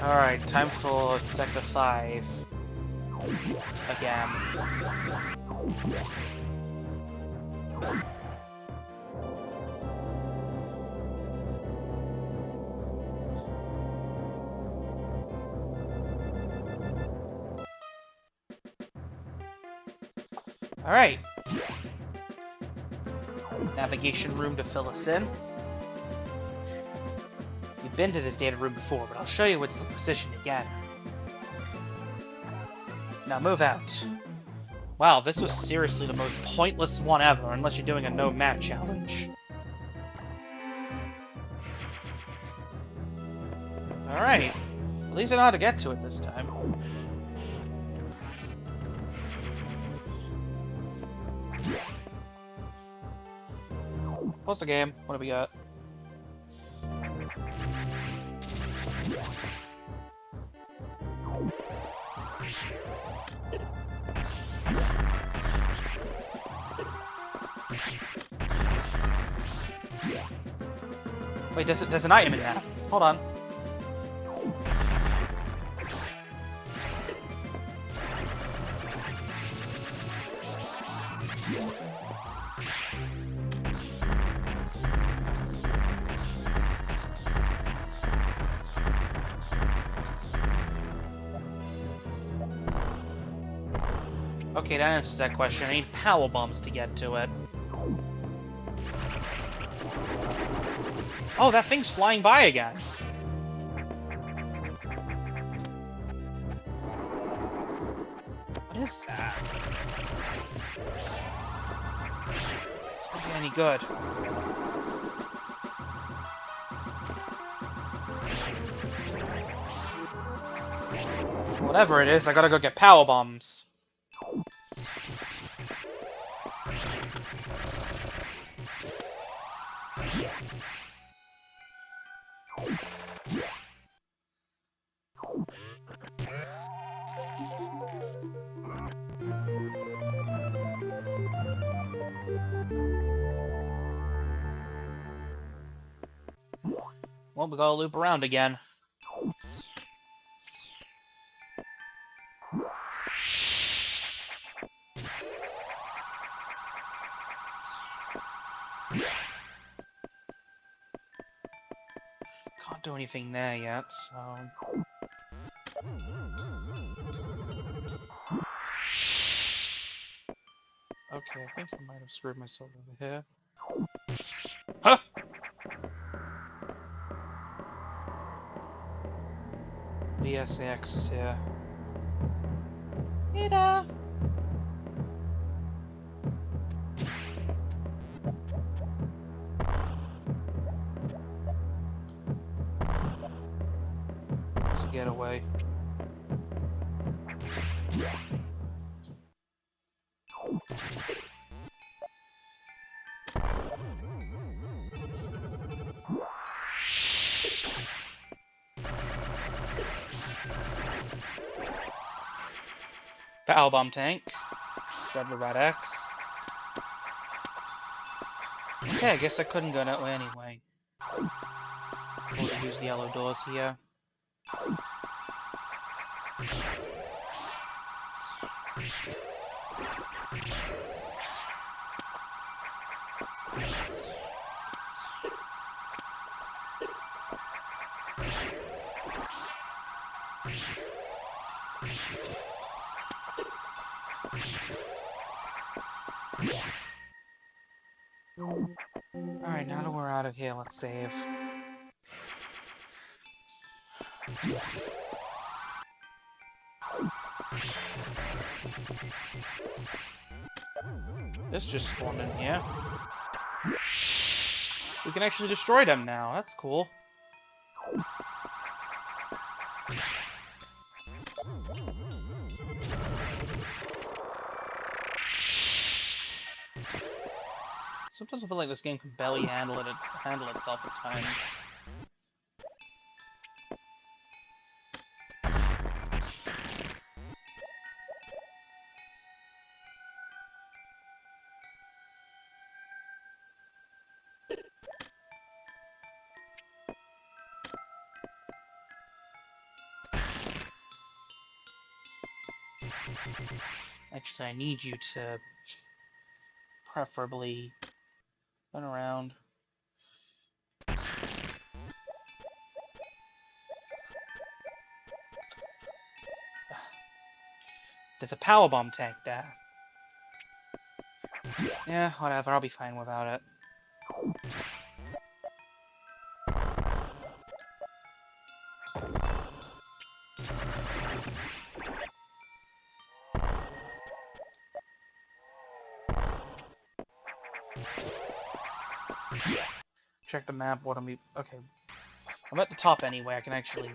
Alright, time for Sector 5. Again. Alright. Navigation room to fill us in. You've been to this data room before, but I'll show you its position again. Now move out. Wow, this was seriously the most pointless one ever, unless you're doing a no-map challenge. Alright. At least I know how to get to it this time. Pause the game. What do we got? Wait, there's an item in that. Hold on. Okay, that answers that question. I need power bombs to get to it. Oh, that thing's flying by again. What is that? It's not any good. Whatever it is, I gotta go get power bombs. Well, we gotta loop around again. Can't do anything there yet, so... Okay, I think I might have screwed myself over here. Huh! BSX here. Ada! It's a getaway. Power bomb tank. Grab the red X. Okay, I guess I couldn't go that way anyway. We'll use the yellow doors here. Alright, now that we're out of here, let's save. This just spawned in here. We can actually destroy them now. That's cool. Sometimes I feel like this game can barely handle itself at times. Actually, I need you to preferably turn around. There's a power bomb tank there. Yeah, whatever, I'll be fine without it. Check the map, what am we... Okay. I'm at the top anyway, I can actually...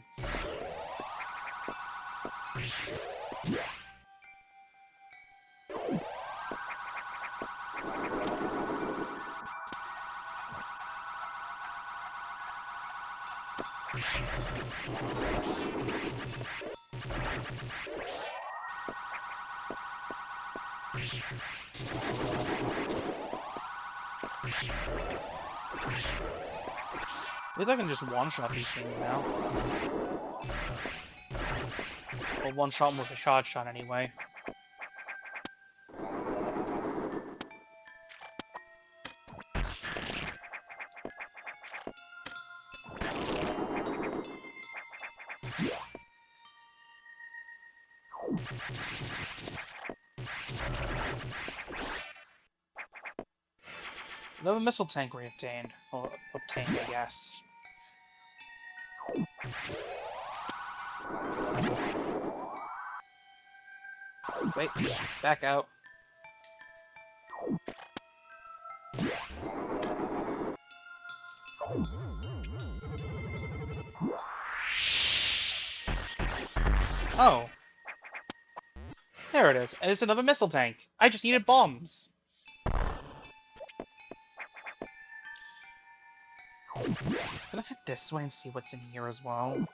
At least I can just one-shot these things now. Or one-shot them with a charge shot anyway. Another missile tank re-obtained. Or obtained, I guess. Wait, back out. Oh. There it is. And it's another missile tank. I just needed bombs. I'm gonna head this way and see what's in here as well.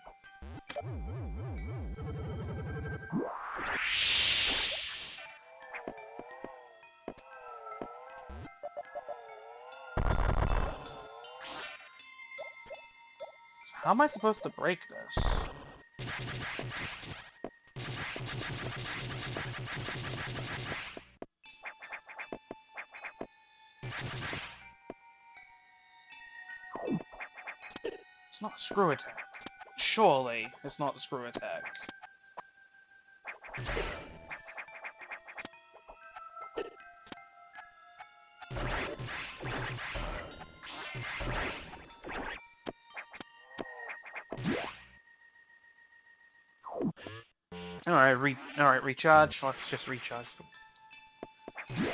How am I supposed to break this? It's not a screw attack. Surely it's not a screw attack. Alright, recharge. Let's just recharge.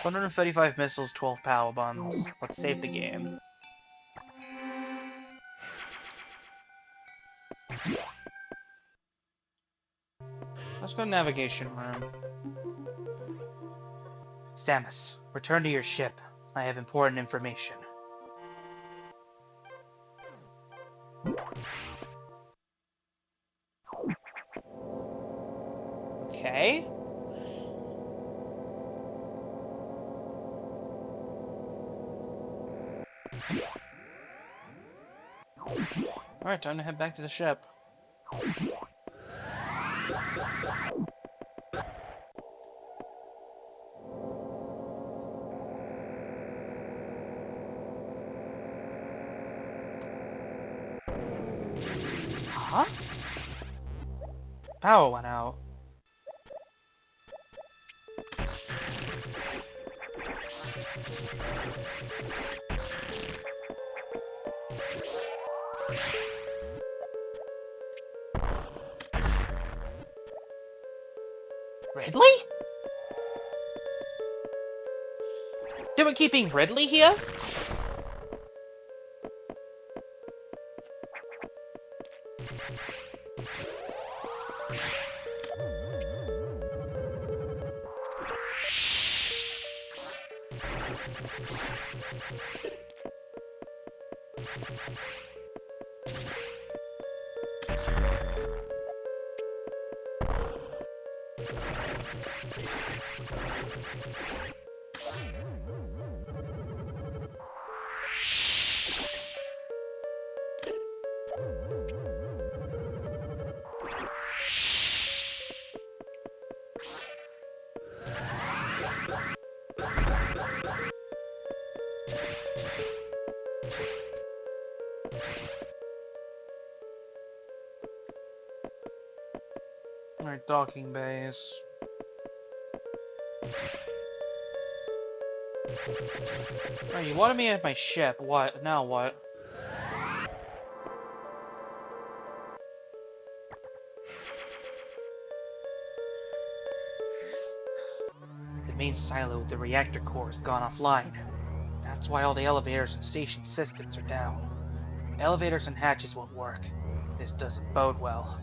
135 missiles, 12 power bombs. Let's save the game. Let's go to navigation room. Samus, return to your ship. I have important information. Okay. Alright, time to head back to the ship. Huh? Power went out. Ridley? Did we keeping Ridley here? Alright, docking bays. Oh, you wanted me at my ship. What? Now what? The main silo with the reactor core has gone offline. That's why all the elevators and station systems are down. Elevators and hatches won't work. This doesn't bode well.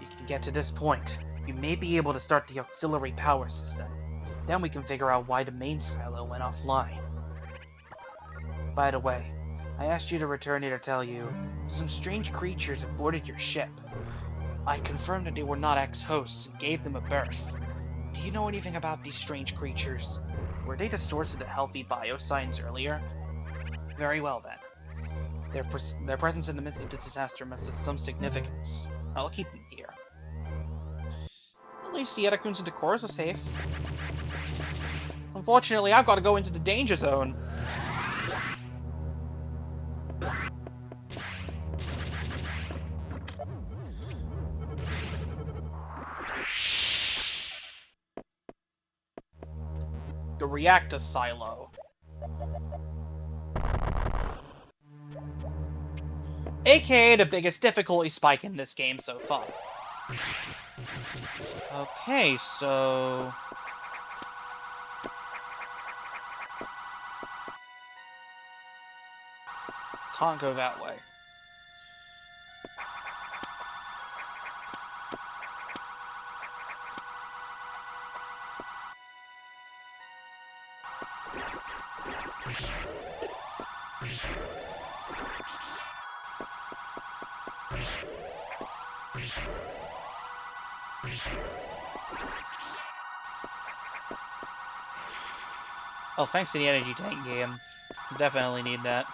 You can get to this point. You may be able to start the auxiliary power system. Then we can figure out why the main silo went offline. By the way, I asked you to return here to tell you, some strange creatures have boarded your ship. I confirmed that they were not ex-hosts and gave them a berth. Do you know anything about these strange creatures? Were they the source of the healthy biosigns earlier? Very well then. Their presence in the midst of this disaster must have some significance. I'll keep them here. At least the Etakuns and Decors are safe. Unfortunately, I've got to go into the danger zone. The reactor silo. AKA the biggest difficulty spike in this game so far. Okay, so... Can't go that way. Oh, thanks to the energy tank game. Definitely need that.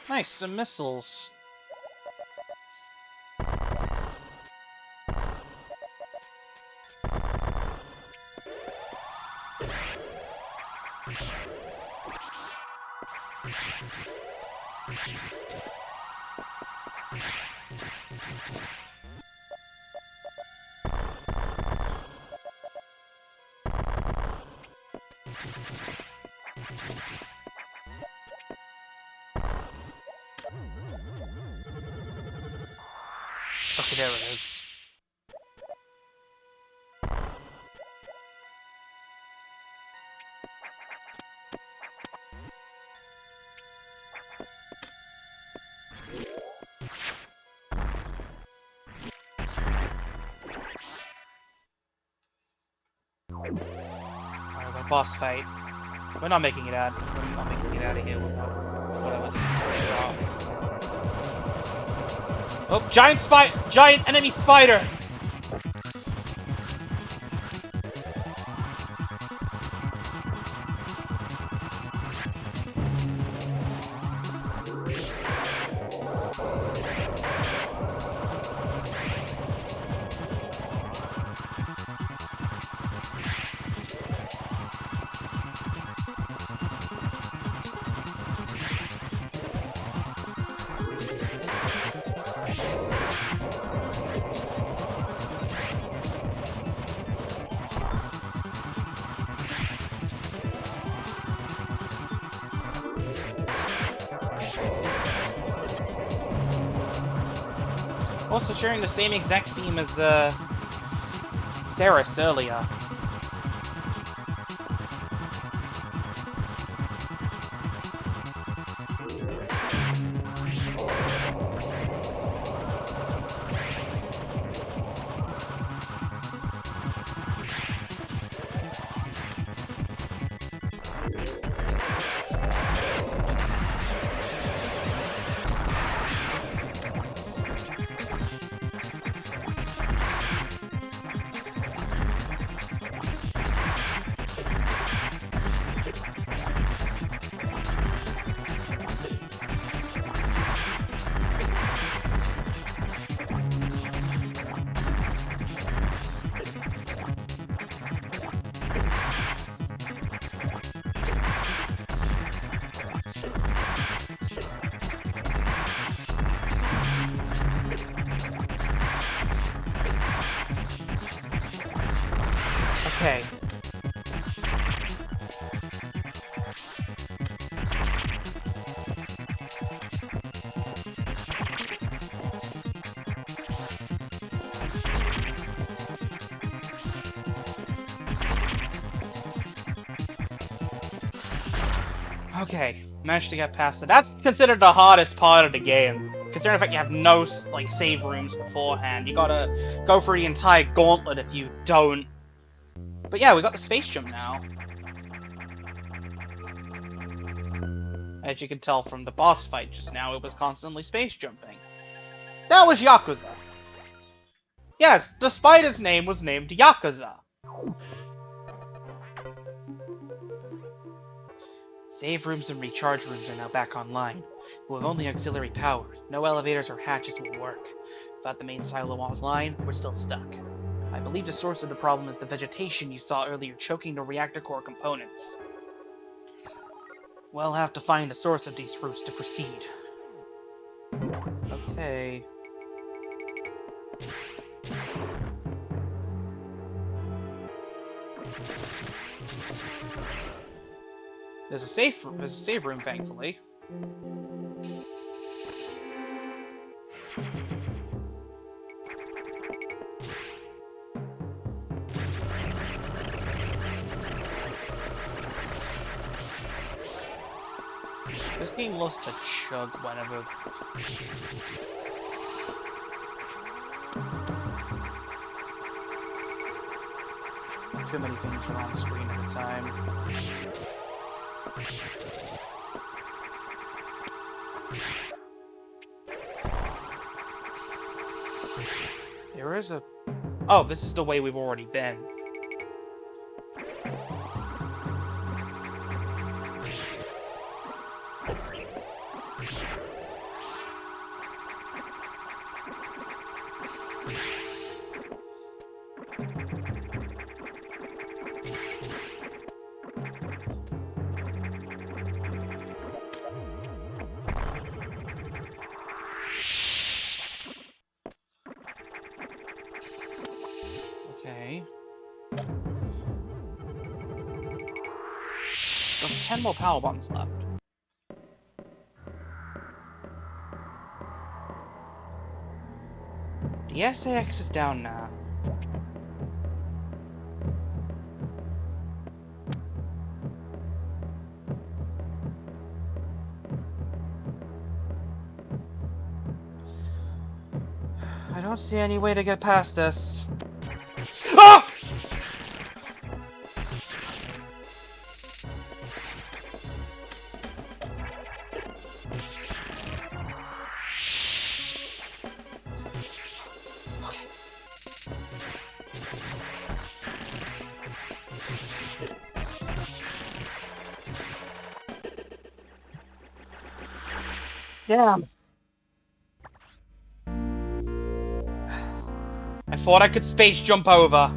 Nice, some missiles. Okay, there it is. Alright, the boss fight. We're not making it out. We're not making it out of here without whatever this is. Oh, giant enemy spider! Also sharing the same exact theme as, Saris earlier. Okay. Okay, managed to get past it. That's considered the hardest part of the game. Considering the fact you have no, like, save rooms beforehand. You gotta go through the entire gauntlet if you don't. But yeah, we got the space jump now. As you can tell from the boss fight just now, it was constantly space jumping. That was Yakuza. Yes, despite his name was named Yakuza. Save rooms and recharge rooms are now back online. With only auxiliary power, no elevators or hatches will work. Without the main silo online, we're still stuck. I believe the source of the problem is the vegetation you saw earlier choking the reactor core components. We'll have to find the source of these roots to proceed. Okay. There's a save room, thankfully. This game loves to chug whenever. Too many things are on the screen at a time. There is a... Oh, this is the way we've already been. Okay. There's 10 more power bombs left. The SAX is down now. I don't see any way to get past this. Ah! Yeah. I thought I could space jump over.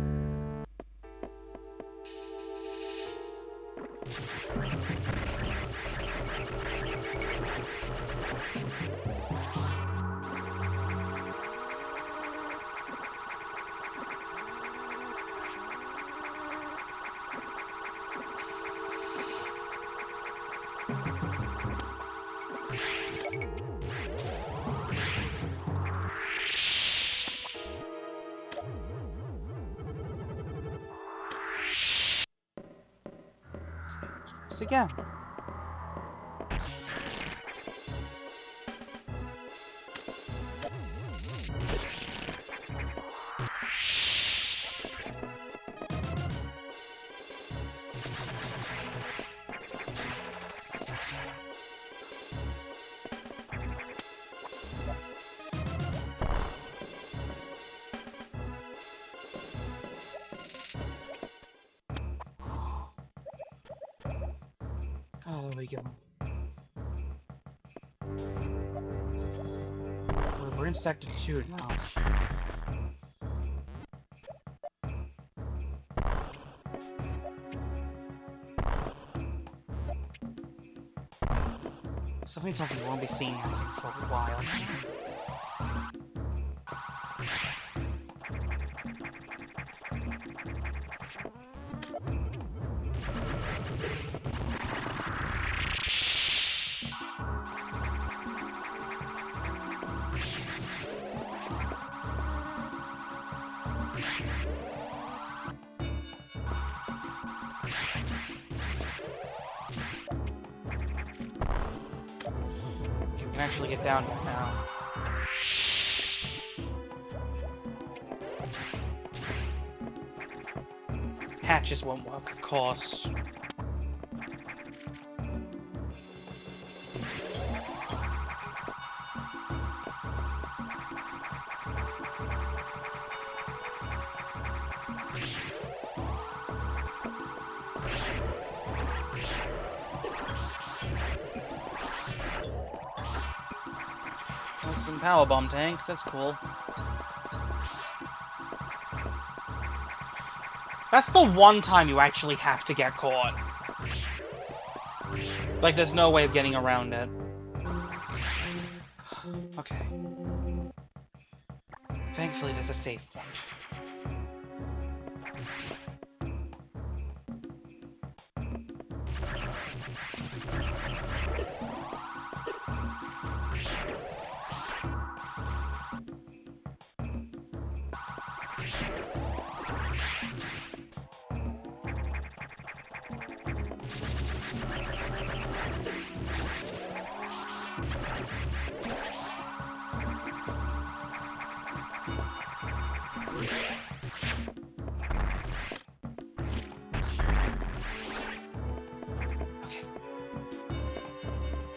this again. Oh, there we go. We're in Sector 2 now. Something tells me we won't be seeing anything for a while. Okay, we can actually get down here now. Hatches won't work, of course. There's some power bomb tanks, that's cool. That's the one time you actually have to get caught. Like, there's no way of getting around it. Okay. Thankfully, there's a save point.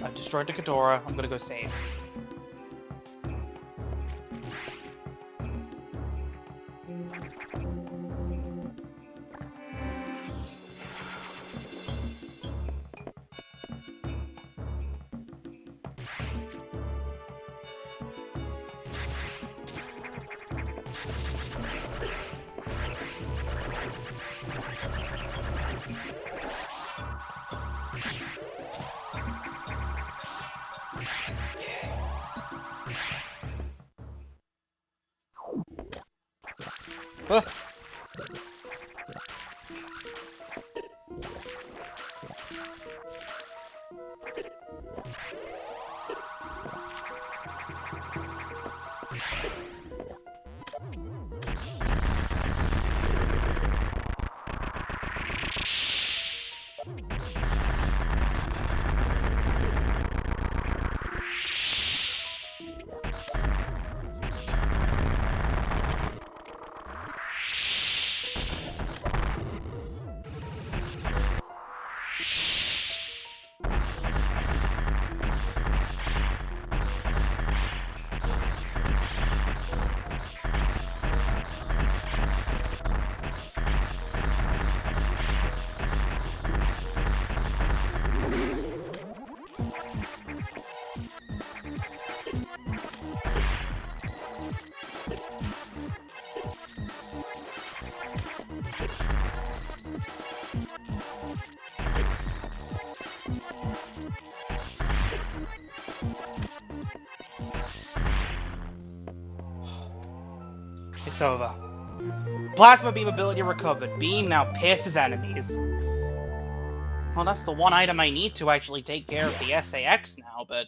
I've destroyed the Ghidorah. I'm gonna go save. Ah. It's over. Plasma beam ability recovered. Beam now pierces enemies. Well, that's the one item I need to actually take care of the SAX now, but...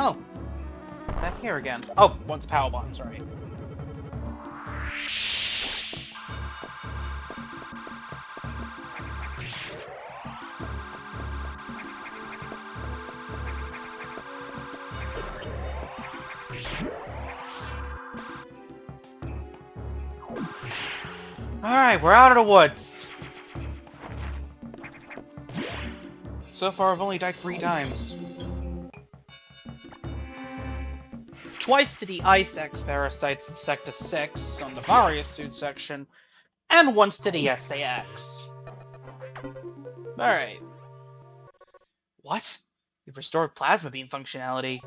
Oh. Back here again. Oh, one's a power bomb, sorry. Alright, we're out of the woods. So far, I've only died 3 times. Twice to the Ice X parasites in Sector 6 on the Various Suit section, and once to the SAX. Alright. What? You've restored plasma beam functionality.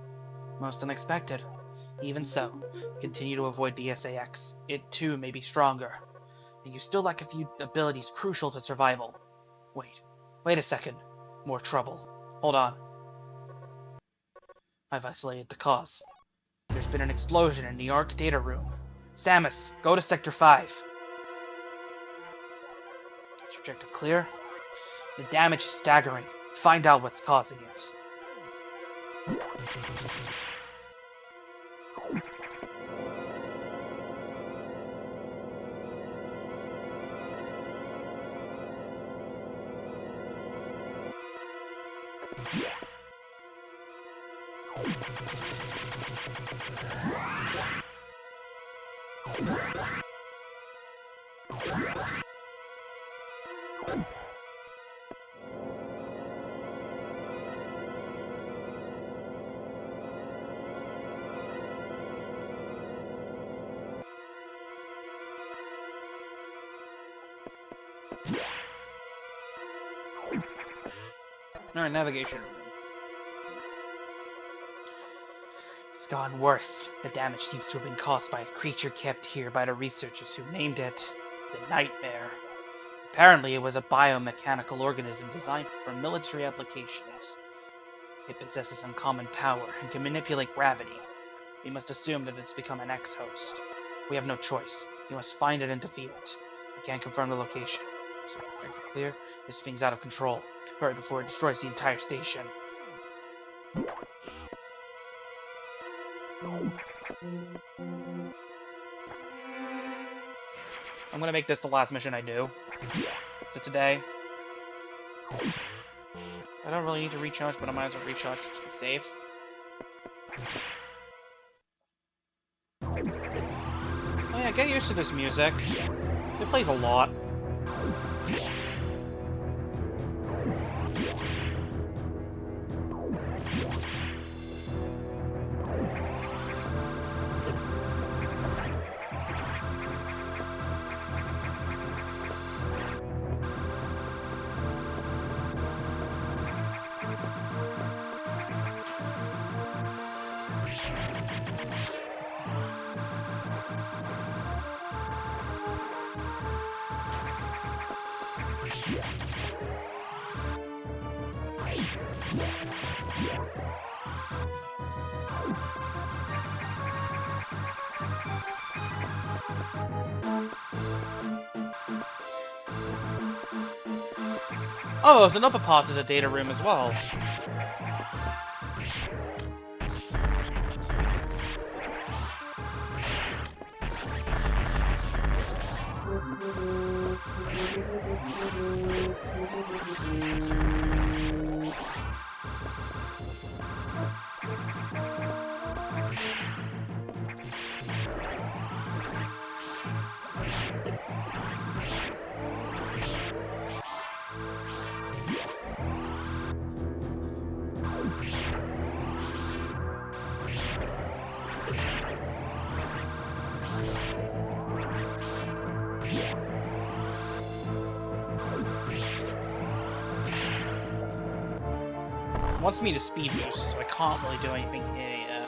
Most unexpected. Even so, continue to avoid the SAX. It too may be stronger. And you still lack a few abilities crucial to survival. Wait a second. More trouble. Hold on. I've isolated the cause. There's been an explosion in the ARC data room. Samus, go to Sector 5. Objective clear. The damage is staggering. Find out what's causing it. Alright, navigation. It's gotten worse. The damage seems to have been caused by a creature kept here by the researchers who named it the Nightmare. Apparently, it was a biomechanical organism designed for military applications. It possesses uncommon power and can manipulate gravity. We must assume that it's become an ex-host. We have no choice. We must find it and defeat it. I can't confirm the location. So, clear? This thing's out of control. Hurry before it destroys the entire station. I'm gonna make this the last mission I do for today. I don't really need to recharge, but I might as well recharge to be safe. Oh yeah, get used to this music. It plays a lot. Oh, there's another part of the data room as well. Wants me to speed boost, so I can't really do anything here yet.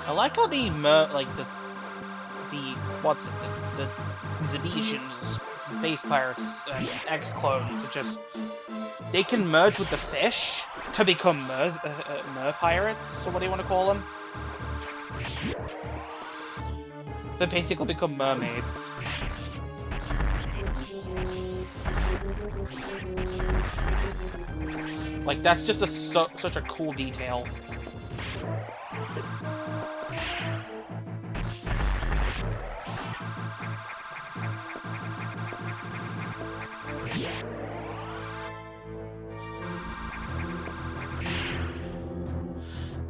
I like how the Zedetians, space pirates, X-clones, are just, they can merge with the fish to become mer pirates, or what do you want to call them? They basically become mermaids. Like, that's just such a cool detail.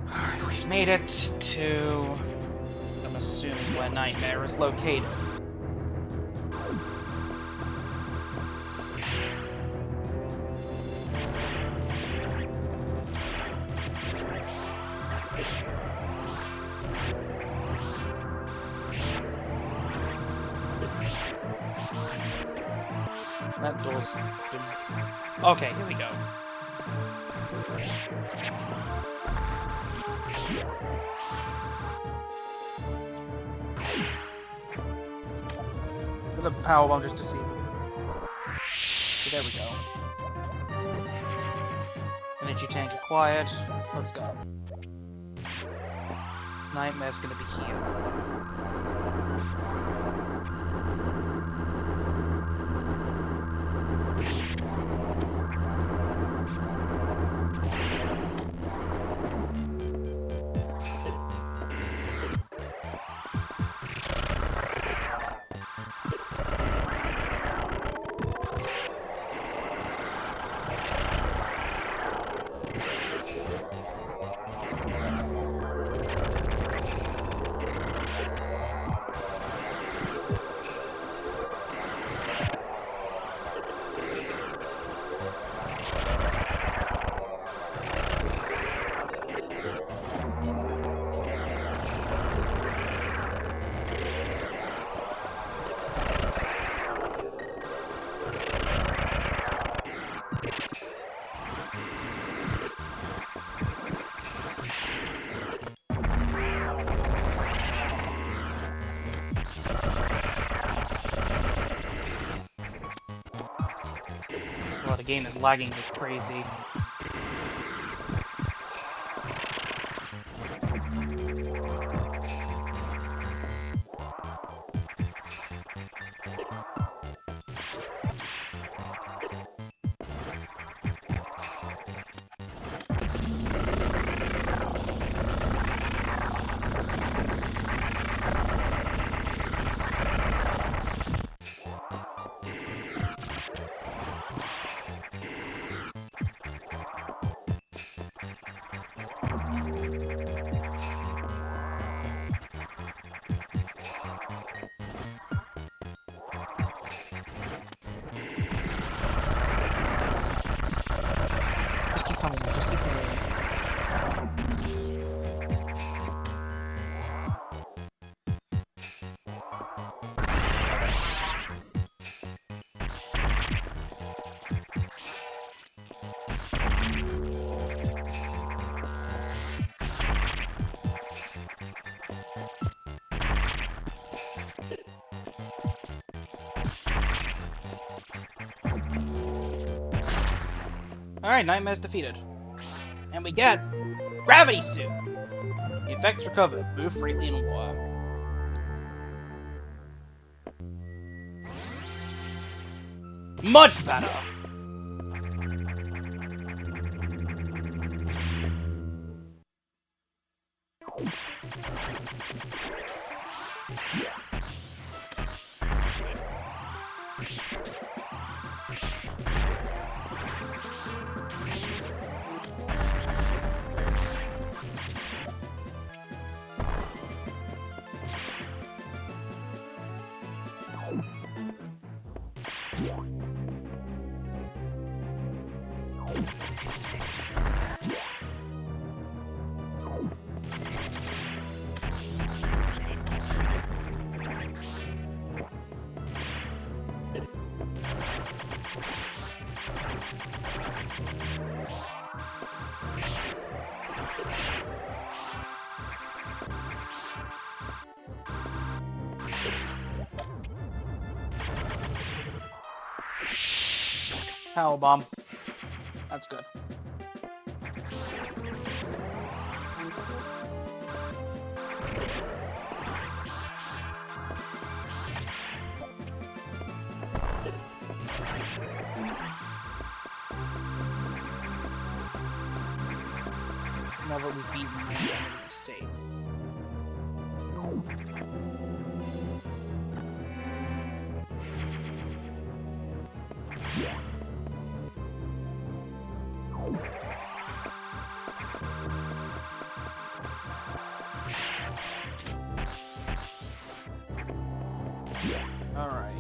Alright, we've made it to... I'm assuming where Nightmare is located. That door's... Okay, here we go. The power bomb just to see. So there we go. Energy tank acquired. Let's go. Nightmare's gonna be here. The game is lagging like crazy. Alright, Nightmare's defeated. And we get Gravity Suit! The effects recovered. Move freely in water. Much better! Power bomb. That's good. whenever we beat an identity save. Alright.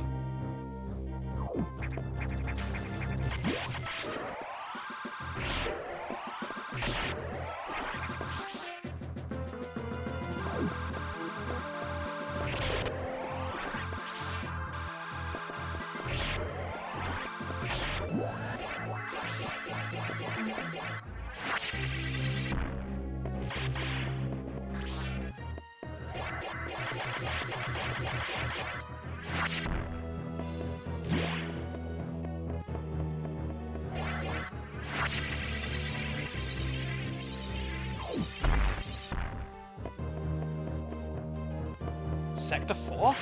Sector 4?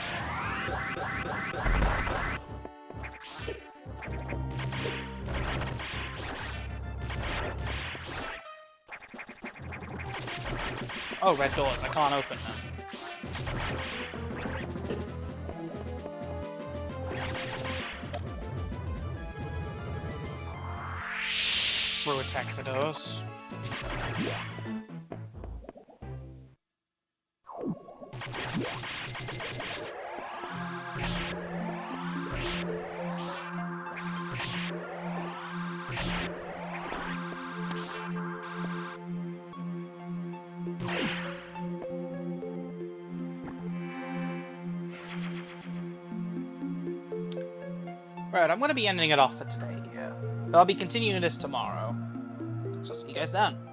Oh, red doors. I can't open them. Through attack the doors. Right, I'm going to be ending it off for today here. But I'll be continuing this tomorrow. So see you guys then.